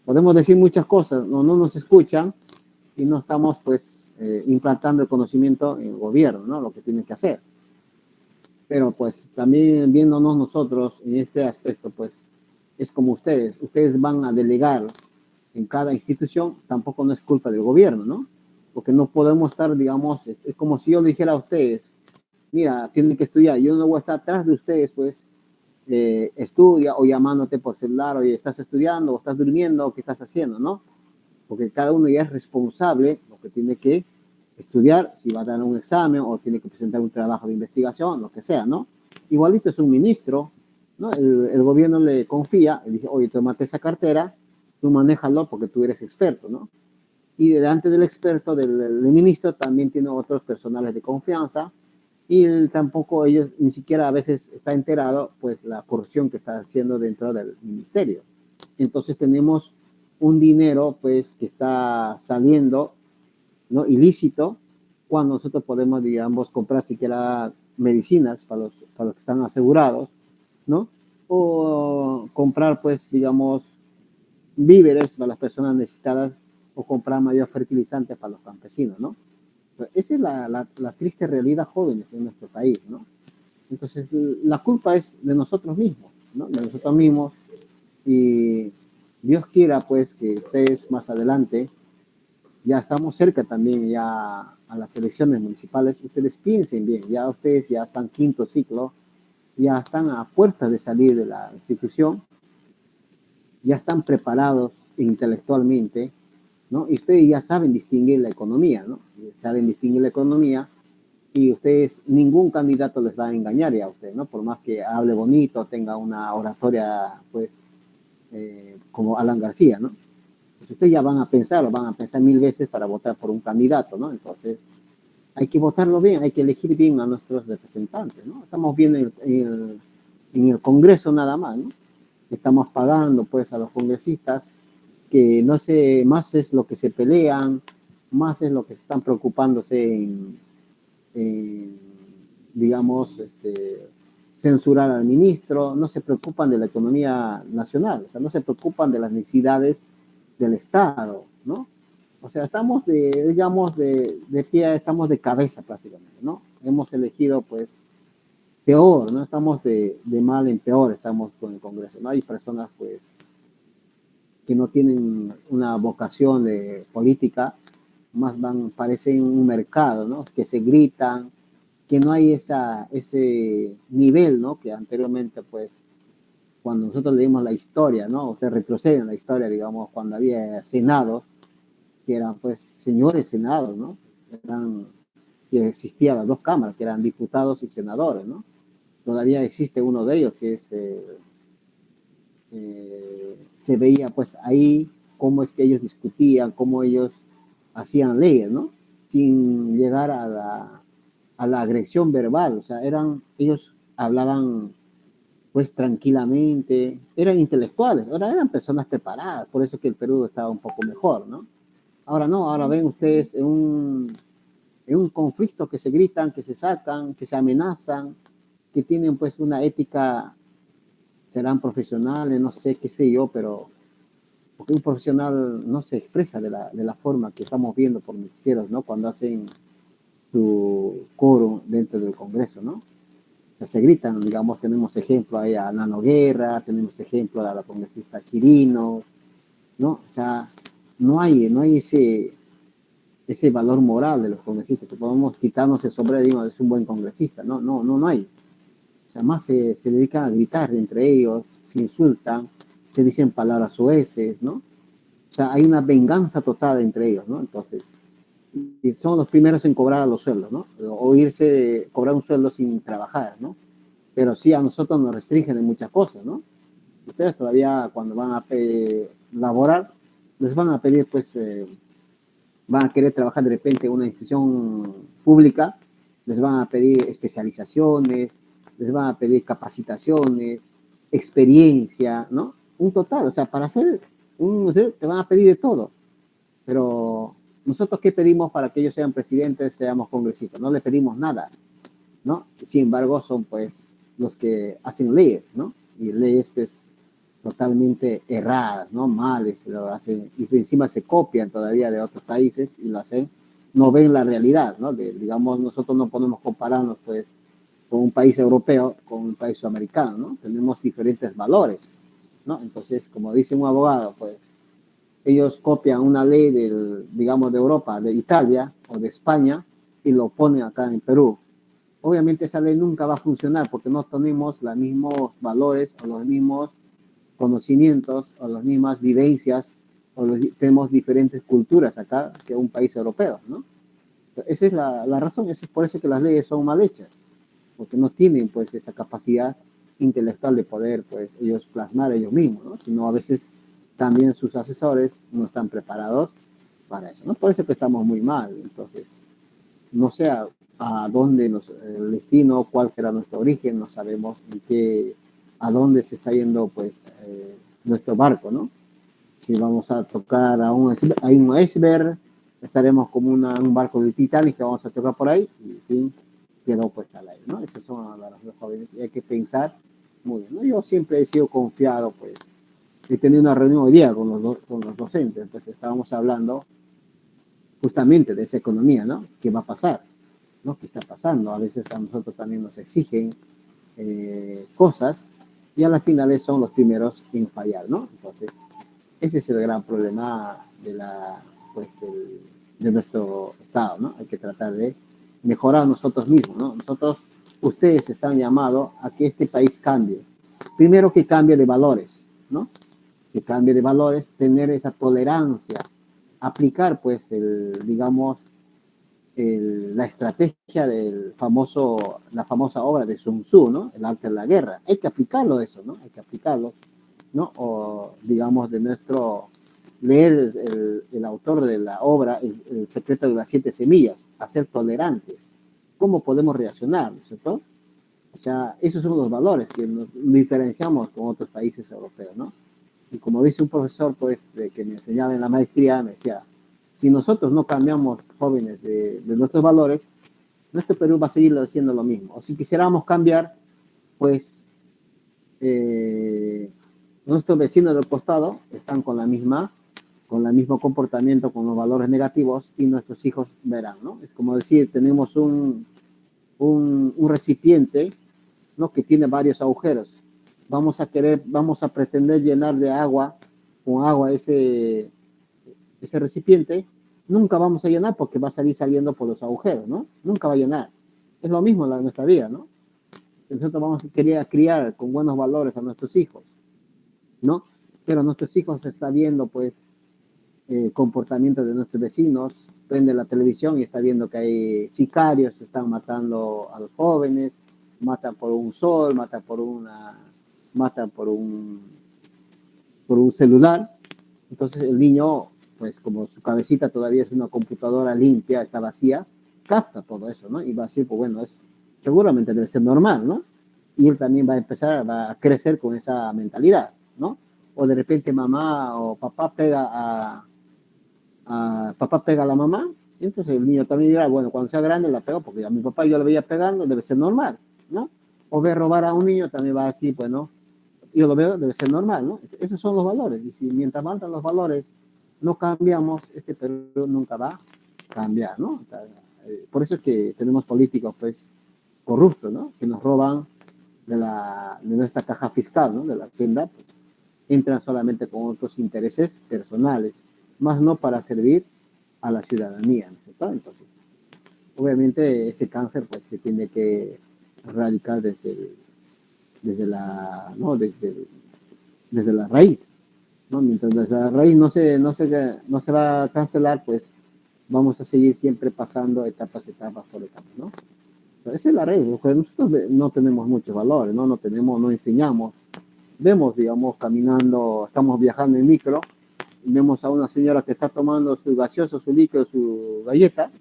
Podemos decir muchas cosas, no nos escuchan y no estamos pues implantando el conocimiento en el gobierno, ¿no?, lo que tienen que hacer. Pero pues también viéndonos nosotros en este aspecto, pues es como ustedes van a delegar en cada institución, tampoco no es culpa del gobierno, ¿no? Porque no podemos estar, digamos, es como si yo le dijera a ustedes, mira, tienen que estudiar, yo no voy a estar atrás de ustedes, pues, estudia, o llamándote por celular, oye, estás estudiando, o estás durmiendo, o qué estás haciendo, ¿no? Porque cada uno ya es responsable, lo que tiene que estudiar, si va a dar un examen, o tiene que presentar un trabajo de investigación, lo que sea, ¿no? Igualito es un ministro, ¿no? El gobierno le confía, le dice, oye, tómate esa cartera, tú manéjalo porque tú eres experto, ¿no? y delante del experto, del ministro, también tiene otros personales de confianza, y él tampoco, ellos ni siquiera a veces está enterado, pues, la corrupción que está haciendo dentro del ministerio. Entonces tenemos un dinero, pues, que está saliendo, ¿no?, ilícito, cuando nosotros podemos, digamos, comprar siquiera medicinas para los que están asegurados, ¿no? O comprar, pues, digamos, víveres para las personas necesitadas, o comprar mayor fertilizante para los campesinos, ¿no? Pues esa es la triste realidad, jóvenes, en nuestro país, ¿no? Entonces, la culpa es de nosotros mismos, ¿no? De nosotros mismos, y Dios quiera, pues, que ustedes más adelante, ya estamos cerca también ya a las elecciones municipales, ustedes piensen bien, ya ustedes ya están quinto ciclo, ya están a puertas de salir de la institución, ya están preparados intelectualmente, ¿no? Y ustedes ya saben distinguir la economía, ¿no? Saben distinguir la economía, y ustedes, ningún candidato les va a engañar ya a ustedes, ¿no? Por más que hable bonito, tenga una oratoria, pues, como Alan García, ¿no? Pues ustedes ya van a pensar 1000 veces para votar por un candidato, ¿no? Entonces, hay que votarlo bien, hay que elegir bien a nuestros representantes, ¿no? Estamos viendo en el Congreso nada más, ¿no? Estamos pagando, pues, a los congresistas, que no sé, más es lo que se pelean, más es lo que se están preocupándose en digamos, censurar al ministro, no se preocupan de la economía nacional, o sea, no se preocupan de las necesidades del Estado, ¿no? O sea, estamos digamos, de pie, estamos de cabeza prácticamente, ¿no? Hemos elegido, pues, peor, ¿no? Estamos de mal en peor, estamos con el Congreso, ¿no? Hay personas, pues, que no tienen una vocación de política, más parecen un mercado, ¿no? Que se gritan, que no hay ese nivel, ¿no? Que anteriormente, pues, cuando nosotros leímos la historia, ¿no? Usted retrocede en la historia, digamos, cuando había senados, que eran, pues, señores senados, ¿no? Que existían las dos cámaras, que eran diputados y senadores, ¿no? Todavía existe uno de ellos, que es, se veía, pues, ahí cómo es que ellos discutían, cómo ellos hacían leyes, ¿no? Sin llegar a la agresión verbal, o sea, ellos hablaban, pues, tranquilamente, eran intelectuales, ahora eran personas preparadas, por eso que el Perú estaba un poco mejor, ¿no? Ahora no, ahora ven ustedes en un conflicto que se gritan, que se sacan, que se amenazan, que tienen, pues, una ética, serán profesionales, no sé, qué sé yo, pero porque un profesional no se expresa de la forma que estamos viendo por noticieros, ¿no? Cuando hacen su coro dentro del Congreso, ¿no? O sea, se gritan, digamos, tenemos ejemplo ahí a Nano Guerra, tenemos ejemplo a la congresista Quirino, ¿no? O sea, no hay ese valor moral de los congresistas, que podemos quitarnos el sombrero y decir, es un buen congresista, no hay. O sea, más se dedican a gritar entre ellos, se insultan, se dicen palabras soeces, ¿no? O sea, hay una venganza total entre ellos, ¿no? Entonces, y son los primeros en cobrar los sueldos, ¿no? O cobrar un sueldo sin trabajar, ¿no? Pero sí, a nosotros nos restringen de muchas cosas, ¿no? Ustedes todavía, cuando van a laborar, les van a pedir, pues, van a querer trabajar de repente en una institución pública, les van a pedir especializaciones, les van a pedir capacitaciones, experiencia, ¿no? Un total, o sea, para hacer te van a pedir de todo. Pero nosotros, ¿qué pedimos para que ellos sean presidentes, seamos congresistas? No le pedimos nada, ¿no? Sin embargo, son, pues, los que hacen leyes, ¿no? Y leyes, pues, totalmente erradas, ¿no? Males, lo hacen, y encima se copian todavía de otros países y lo hacen, no ven la realidad, ¿no? Digamos, nosotros no podemos compararnos, pues, con un país europeo, con un país sudamericano, ¿no? Tenemos diferentes valores, ¿no? Entonces, como dice un abogado, pues, ellos copian una ley digamos, de Europa, de Italia o de España, y lo ponen acá en Perú. Obviamente esa ley nunca va a funcionar porque no tenemos los mismos valores o los mismos conocimientos o las mismas vivencias, tenemos diferentes culturas acá que un país europeo, ¿no? Esa es la razón, es por eso que las leyes son mal hechas, porque no tienen, pues, esa capacidad intelectual de poder, pues, ellos plasmar ellos mismos, ¿no? Sino a veces también sus asesores no están preparados para eso, ¿no? Por eso que estamos muy mal. Entonces, no sé a dónde el destino, cuál será nuestro origen, no sabemos a dónde se está yendo, pues, nuestro barco, ¿no? Si vamos a tocar a un iceberg, estaremos como un barco del Titanic que vamos a tocar por ahí, y en fin, quedó pues al aire, ¿no? Esas son las jóvenes, y hay que pensar muy bien, ¿no? Yo siempre he sido confiado, pues, he tenido una reunión hoy día con los docentes, pues estábamos hablando justamente de esa economía, ¿no? ¿Qué va a pasar? ¿No? ¿Qué está pasando? A veces a nosotros también nos exigen cosas y a las finales son los primeros en fallar, ¿no? Entonces, ese es el gran problema de nuestro Estado, ¿no? Hay que tratar de mejorar nosotros mismos, ¿no? Ustedes están llamados a que este país cambie. Primero que cambie de valores, ¿no? Que cambie de valores, tener esa tolerancia, aplicar, pues, la estrategia la famosa obra de Sun Tzu, ¿no? El arte de la guerra. Hay que aplicarlo eso, ¿no? Hay que aplicarlo, ¿no? O, digamos, leer el autor de la obra, el secreto de las 7 semillas, a ser tolerantes. ¿Cómo podemos reaccionar, ¿no es cierto? O sea, esos son los valores que nos diferenciamos con otros países europeos, ¿no? Y como dice un profesor, pues, que me enseñaba en la maestría, me decía, si nosotros no cambiamos, jóvenes, de nuestros valores, nuestro Perú va a seguir haciendo lo mismo. O si quisiéramos cambiar, pues, nuestros vecinos del costado están con el mismo comportamiento, con los valores negativos, y nuestros hijos verán, ¿no? Es como decir, tenemos un recipiente, ¿no? Que tiene varios agujeros. Vamos a pretender llenar con agua ese recipiente, nunca vamos a llenar porque va a salir saliendo por los agujeros, ¿no? Nunca va a llenar. Es lo mismo en nuestra vida, ¿no? Nosotros vamos a querer criar con buenos valores a nuestros hijos, ¿no? Pero nuestros hijos están viendo, pues, comportamiento de nuestros vecinos, prende la televisión y está viendo que hay sicarios, se están matando a los jóvenes, matan por un sol, matan por un celular. Entonces el niño, pues como su cabecita todavía es una computadora limpia, está vacía, capta todo eso, ¿no? Y va a decir, pues bueno, seguramente debe ser normal, ¿no? Y él también va a crecer con esa mentalidad, ¿no? O de repente mamá o papá pega a la mamá, y entonces el niño también dirá, bueno, cuando sea grande la pego, porque a mi papá yo lo veía pegando, debe ser normal, ¿no? O ver robar a un niño también va a decir, pues no, yo lo veo, debe ser normal, ¿no? Esos son los valores, y si mientras faltan los valores no cambiamos, este Perú nunca va a cambiar, ¿no? Por eso es que tenemos políticos, pues, corruptos, ¿no? Que nos roban de nuestra caja fiscal, ¿no? De la hacienda, pues, entran solamente con otros intereses personales, más no para servir a la ciudadanía, ¿no es cierto? Entonces, obviamente ese cáncer, pues, se tiene que erradicar desde la raíz, ¿no? Mientras desde la raíz no se va a cancelar, pues vamos a seguir siempre pasando etapas por etapas, ¿no? Pero esa es la raíz, porque nosotros no tenemos muchos valores, ¿no? No enseñamos. Vemos, digamos, caminando, estamos viajando en micro, y vemos a una señora que está tomando su gaseoso, su líquido, su galleta,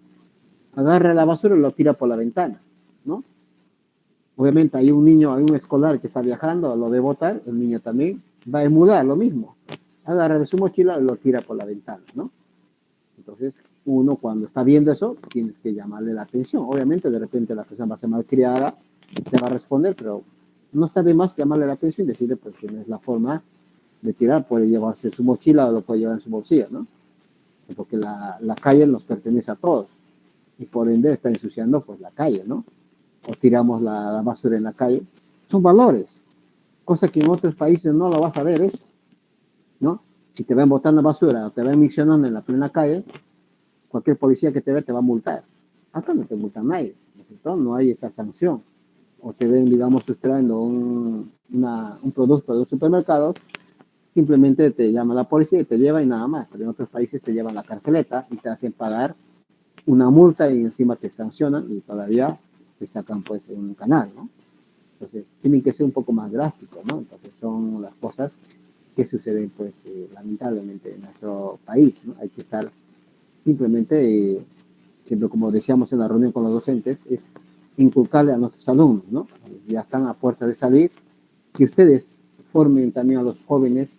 agarra la basura y lo tira por la ventana, ¿no? Obviamente hay un escolar que está viajando, lo de botar, el niño también va a emular lo mismo. Agarra de su mochila y lo tira por la ventana, ¿no? Entonces, uno cuando está viendo eso, tienes que llamarle la atención. Obviamente, de repente la persona va a ser malcriada, te va a responder, pero no está de más llamarle la atención y decirle, pues, que no es la forma de tirar, puede llevarse su mochila o lo puede llevar en su bolsillo, ¿no? Porque la calle nos pertenece a todos y por ende está ensuciando, pues, la calle, ¿no? O tiramos la basura en la calle. Son valores, cosa que en otros países no lo vas a ver eso, ¿no? Si te ven botando basura o te ven miccionando en la plena calle, cualquier policía que te ve te va a multar. Acá no te multan nadie, ¿no es cierto? No hay esa sanción. O te ven, digamos, sustrayendo un producto de un supermercado, simplemente te llama la policía y te lleva y nada más. Pero en otros países te llevan a la carceleta y te hacen pagar una multa y encima te sancionan y todavía te sacan, pues, en un canal, ¿no? Entonces, tienen que ser un poco más drásticos, ¿no? Entonces, son las cosas que suceden, pues, lamentablemente en nuestro país, ¿no? Hay que estar simplemente, siempre como decíamos en la reunión con los docentes, es inculcarle a nuestros alumnos, ¿no? Ya están a puerta de salir, que ustedes formen también a los jóvenes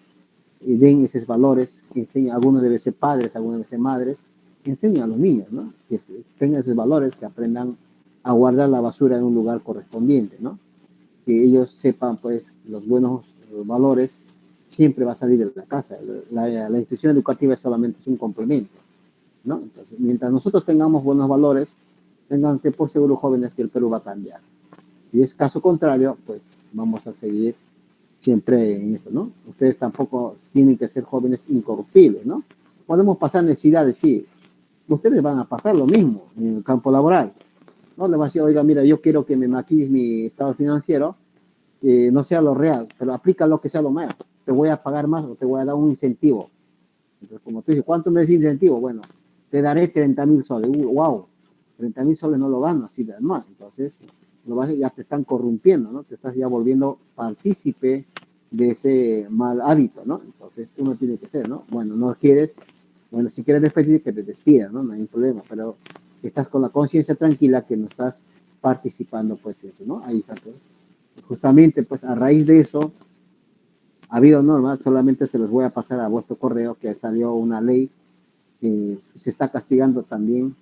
y den esos valores, enseñen, algunos deben ser padres, algunos deben ser madres, enseñen a los niños, ¿no? Que tengan esos valores, que aprendan a guardar la basura en un lugar correspondiente, ¿no? Que ellos sepan, pues, los buenos valores siempre va a salir de la casa. La institución educativa solamente es un complemento, ¿no? Entonces, mientras nosotros tengamos buenos valores, tengan que por seguro, jóvenes, que el Perú va a cambiar. Y es caso contrario, pues vamos a seguir siempre en eso, ¿no? Ustedes tampoco tienen que ser jóvenes incorruptibles, ¿no? Podemos pasar necesidades, sí. Ustedes van a pasar lo mismo en el campo laboral. No le va a decir, oiga, mira, yo quiero que me maquilles mi estado financiero, no sea lo real, pero aplica lo que sea lo más. Te voy a pagar más o te voy a dar un incentivo. Entonces, como tú dices, ¿cuánto me das incentivo? Bueno, te daré 30.000 soles. Wow, 30.000 soles no lo gano así de más. Entonces, ya te están corrompiendo, ¿no? Te estás ya volviendo partícipe de ese mal hábito, ¿no? Entonces, uno tiene que ser, ¿no? Bueno, no quieres, bueno, si quieres despedir, que te despidan, ¿no? No hay problema, pero estás con la conciencia tranquila que no estás participando, pues, eso, ¿no? Ahí está todo. Justamente, pues, a raíz de eso, ha habido normas, solamente se los voy a pasar a vuestro correo, que salió una ley que se está castigando también,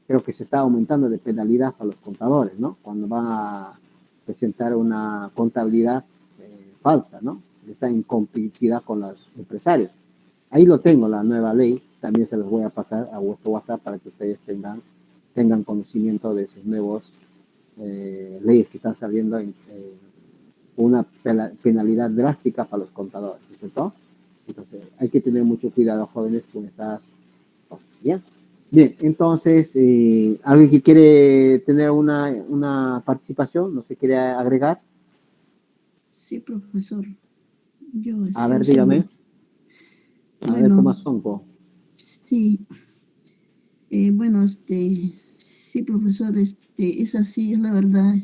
creo que se está aumentando de penalidad para los contadores, ¿no? Cuando van a presentar una contabilidad falsa, ¿no? Está en complicidad con los empresarios. Ahí lo tengo, la nueva ley, también se los voy a pasar a vuestro WhatsApp para que ustedes tengan conocimiento de esos nuevos leyes que están saliendo en una penalidad drástica para los contadores, ¿cierto? Entonces, hay que tener mucho cuidado, jóvenes, con estas cosas, ¿ya? Bien, entonces, ¿alguien que quiere tener una participación? ¿No se quiere agregar? Sí, profesor. A ver, dígame. A ver, Tomás Sonco. Sí. Bueno, sí, profesor, es así, es la verdad.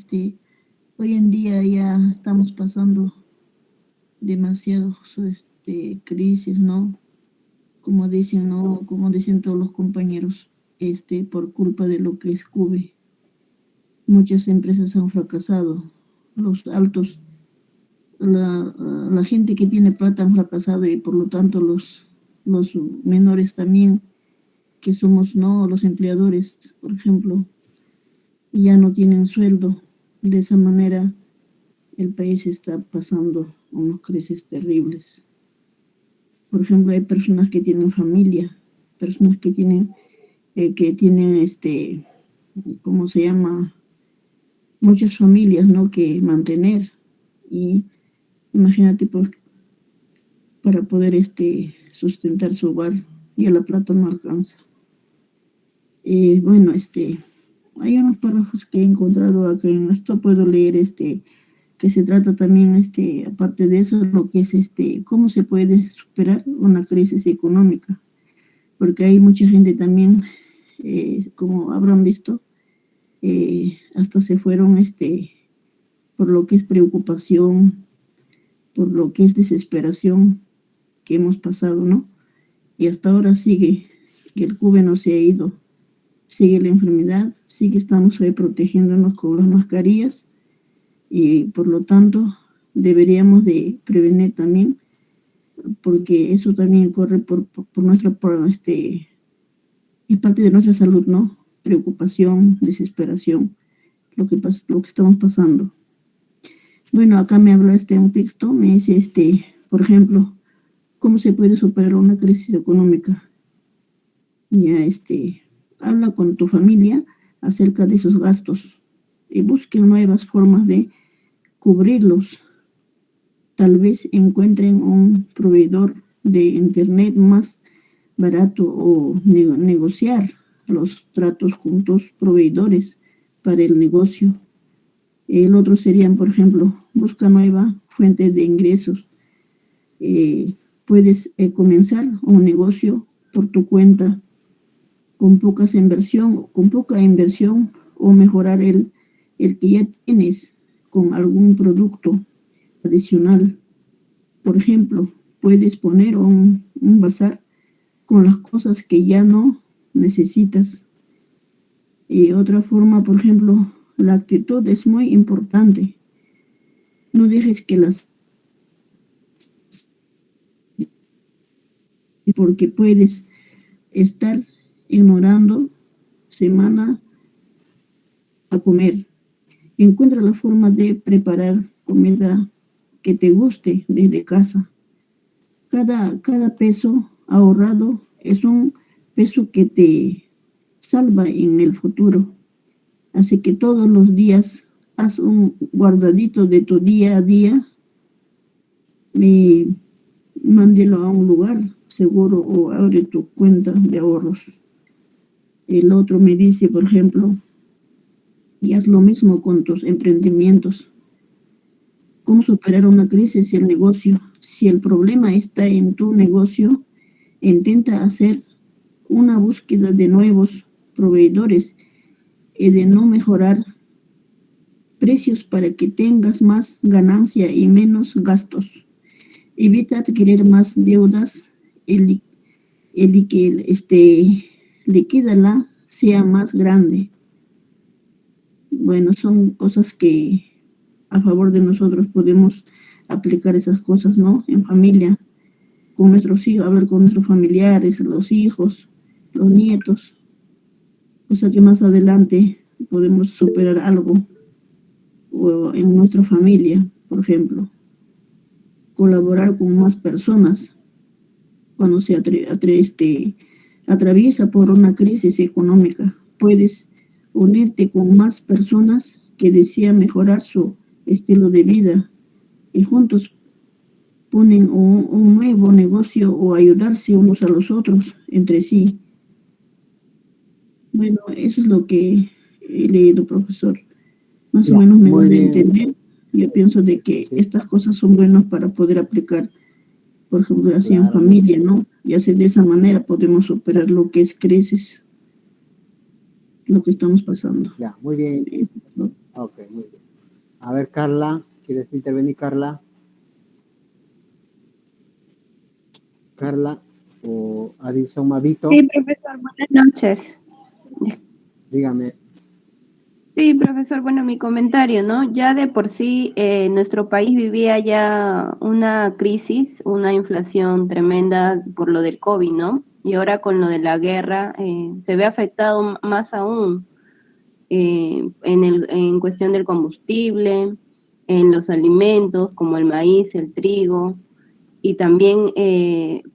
Hoy en día ya estamos pasando demasiados crisis, ¿no? Como dicen, ¿no? Como dicen todos los compañeros, por culpa de lo que es CUBE. Muchas empresas han fracasado. Los altos, la gente que tiene plata han fracasado y por lo tanto los menores también, que somos, ¿no? Los empleadores, por ejemplo, ya no tienen sueldo. De esa manera el país está pasando unas crisis terribles. Por ejemplo, hay personas que tienen familia, personas que tienen, ¿cómo se llama? Muchas familias, ¿no? Que mantener. Y imagínate, pues, para poder sustentar su hogar, ya la plata no alcanza. Bueno, hay unos párrafos que he encontrado acá en esto, puedo leer, que se trata también, aparte de eso, lo que es, cómo se puede superar una crisis económica, porque hay mucha gente también, como habrán visto, hasta se fueron, por lo que es preocupación, por lo que es desesperación que hemos pasado, ¿no? Y hasta ahora sigue, que el CUBE no se ha ido, sigue la enfermedad, estamos protegiéndonos con las mascarillas, y por lo tanto deberíamos de prevenir también, porque eso también corre por nuestra, es parte de nuestra salud, ¿no? Preocupación, desesperación, lo que estamos pasando. Bueno, acá me habla un texto, me dice, por ejemplo, ¿cómo se puede superar una crisis económica? Ya, habla con tu familia acerca de esos gastos y busquen nuevas formas de cubrirlos. Tal vez encuentren un proveedor de internet más barato o negociar los tratos juntos proveedores para el negocio. El otro serían, por ejemplo, busca nueva fuente de ingresos. Puedes comenzar un negocio por tu cuenta con poca inversión o mejorar el que ya tienes con algún producto adicional. Por ejemplo, puedes poner un bazar con las cosas que ya no necesitas. Y otra forma, por ejemplo, la actitud es muy importante. No dejes que porque puedes estar ignorando semana a comer. Encuentra la forma de preparar comida que te guste desde casa. Cada peso ahorrado es un peso que te salva en el futuro. Así que todos los días haz un guardadito de tu día a día y mándelo a un lugar seguro o abre tu cuenta de ahorros. El otro me dice, por ejemplo, y haz lo mismo con tus emprendimientos. ¿Cómo superar una crisis en el negocio? Si el problema está en tu negocio, intenta hacer una búsqueda de nuevos proveedores y de no mejorar precios para que tengas más ganancia y menos gastos. Evita adquirir más deudas y que liquídala sea más grande. Bueno, son cosas que a favor de nosotros podemos aplicar esas cosas, ¿no? En familia, con nuestros hijos, hablar con nuestros familiares, los hijos, los nietos, cosa que más adelante podemos superar algo, o en nuestra familia, por ejemplo. Colaborar con más personas cuando se atraviesa por una crisis económica. Puedes unirte con más personas que desean mejorar su estilo de vida y juntos ponen un nuevo negocio o ayudarse unos a los otros entre sí. Bueno, eso es lo que he leído, profesor. Más o menos me da a entender. Yo pienso de que estas cosas son buenas para poder aplicar, por ejemplo, así en familia, ¿no? Y así de esa manera podemos superar lo que es crisis, lo que estamos pasando. Ya, muy bien. Ok, muy bien. A ver, Carla, ¿quieres intervenir, Carla? Carla o Adilson Mavito. Sí, profesor, buenas noches. Dígame. Sí, profesor, bueno, mi comentario, ¿no? Ya de por sí nuestro país vivía ya una crisis, una inflación tremenda por lo del COVID, ¿no? Y ahora con lo de la guerra se ve afectado más aún en cuestión del combustible, en los alimentos como el maíz, el trigo, y también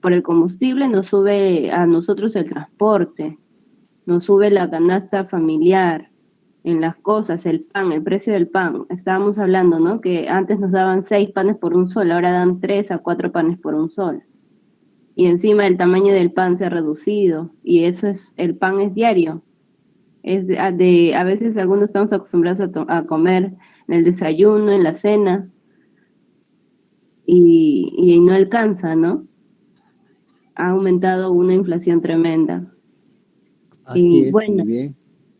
por el combustible nos sube a nosotros el transporte, nos sube la canasta familiar, en las cosas, el pan, el precio del pan. Estábamos hablando, ¿no? Que antes nos daban 6 panes por un sol, ahora dan 3 a 4 panes por un sol. Y encima el tamaño del pan se ha reducido, y eso es, el pan es diario. A veces algunos estamos acostumbrados a comer en el desayuno, en la cena, y no alcanza, ¿no? Ha aumentado una inflación tremenda. Así y es, bueno, muy bien.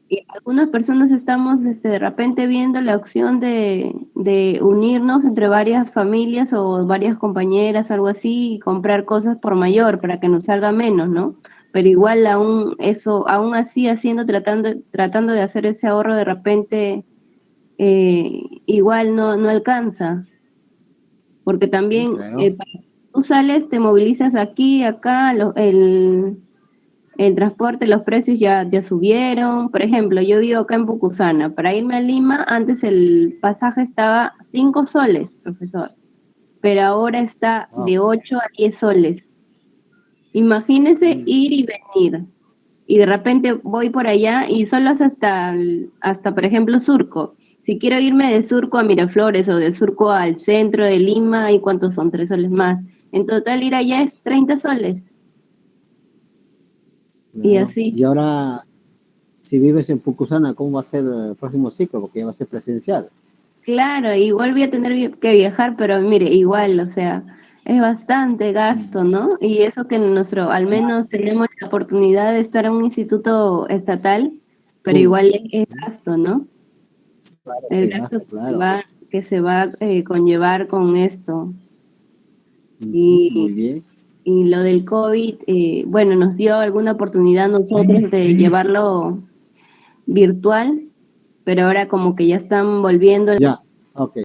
y algunas personas estamos de repente viendo la opción de unirnos entre varias familias o varias compañeras, algo así, y comprar cosas por mayor para que nos salga menos, ¿no? Pero igual aún así tratando de hacer ese ahorro de repente, igual no alcanza. Porque también Claro. tú sales, te movilizas aquí, acá, el transporte, los precios ya subieron. Por ejemplo, yo vivo acá en Pucusana. Para irme a Lima, antes el pasaje estaba 5 soles, profesor. Pero ahora está de 8 a 10 soles. Imagínese ir y venir. Y de repente voy por allá y solo es hasta, por ejemplo, Surco. Si quiero irme de Surco a Miraflores o de Surco al centro de Lima, ¿y cuántos son? 3 soles más. En total ir allá es 30 soles. Claro. Y así. Y ahora, si vives en Pucusana, ¿cómo va a ser el próximo ciclo? Porque ya va a ser presencial. Claro, igual voy a tener que viajar, pero mire, igual, o sea, es bastante gasto, ¿no? Y eso que al menos tenemos la oportunidad de estar en un instituto estatal, pero igual es gasto, ¿no? Claro, El sí, gasto claro. que se va a conllevar con esto. Muy bien. Y lo del COVID, bueno, nos dio alguna oportunidad nosotros de llevarlo virtual, pero ahora como que ya están volviendo. Ya, ok.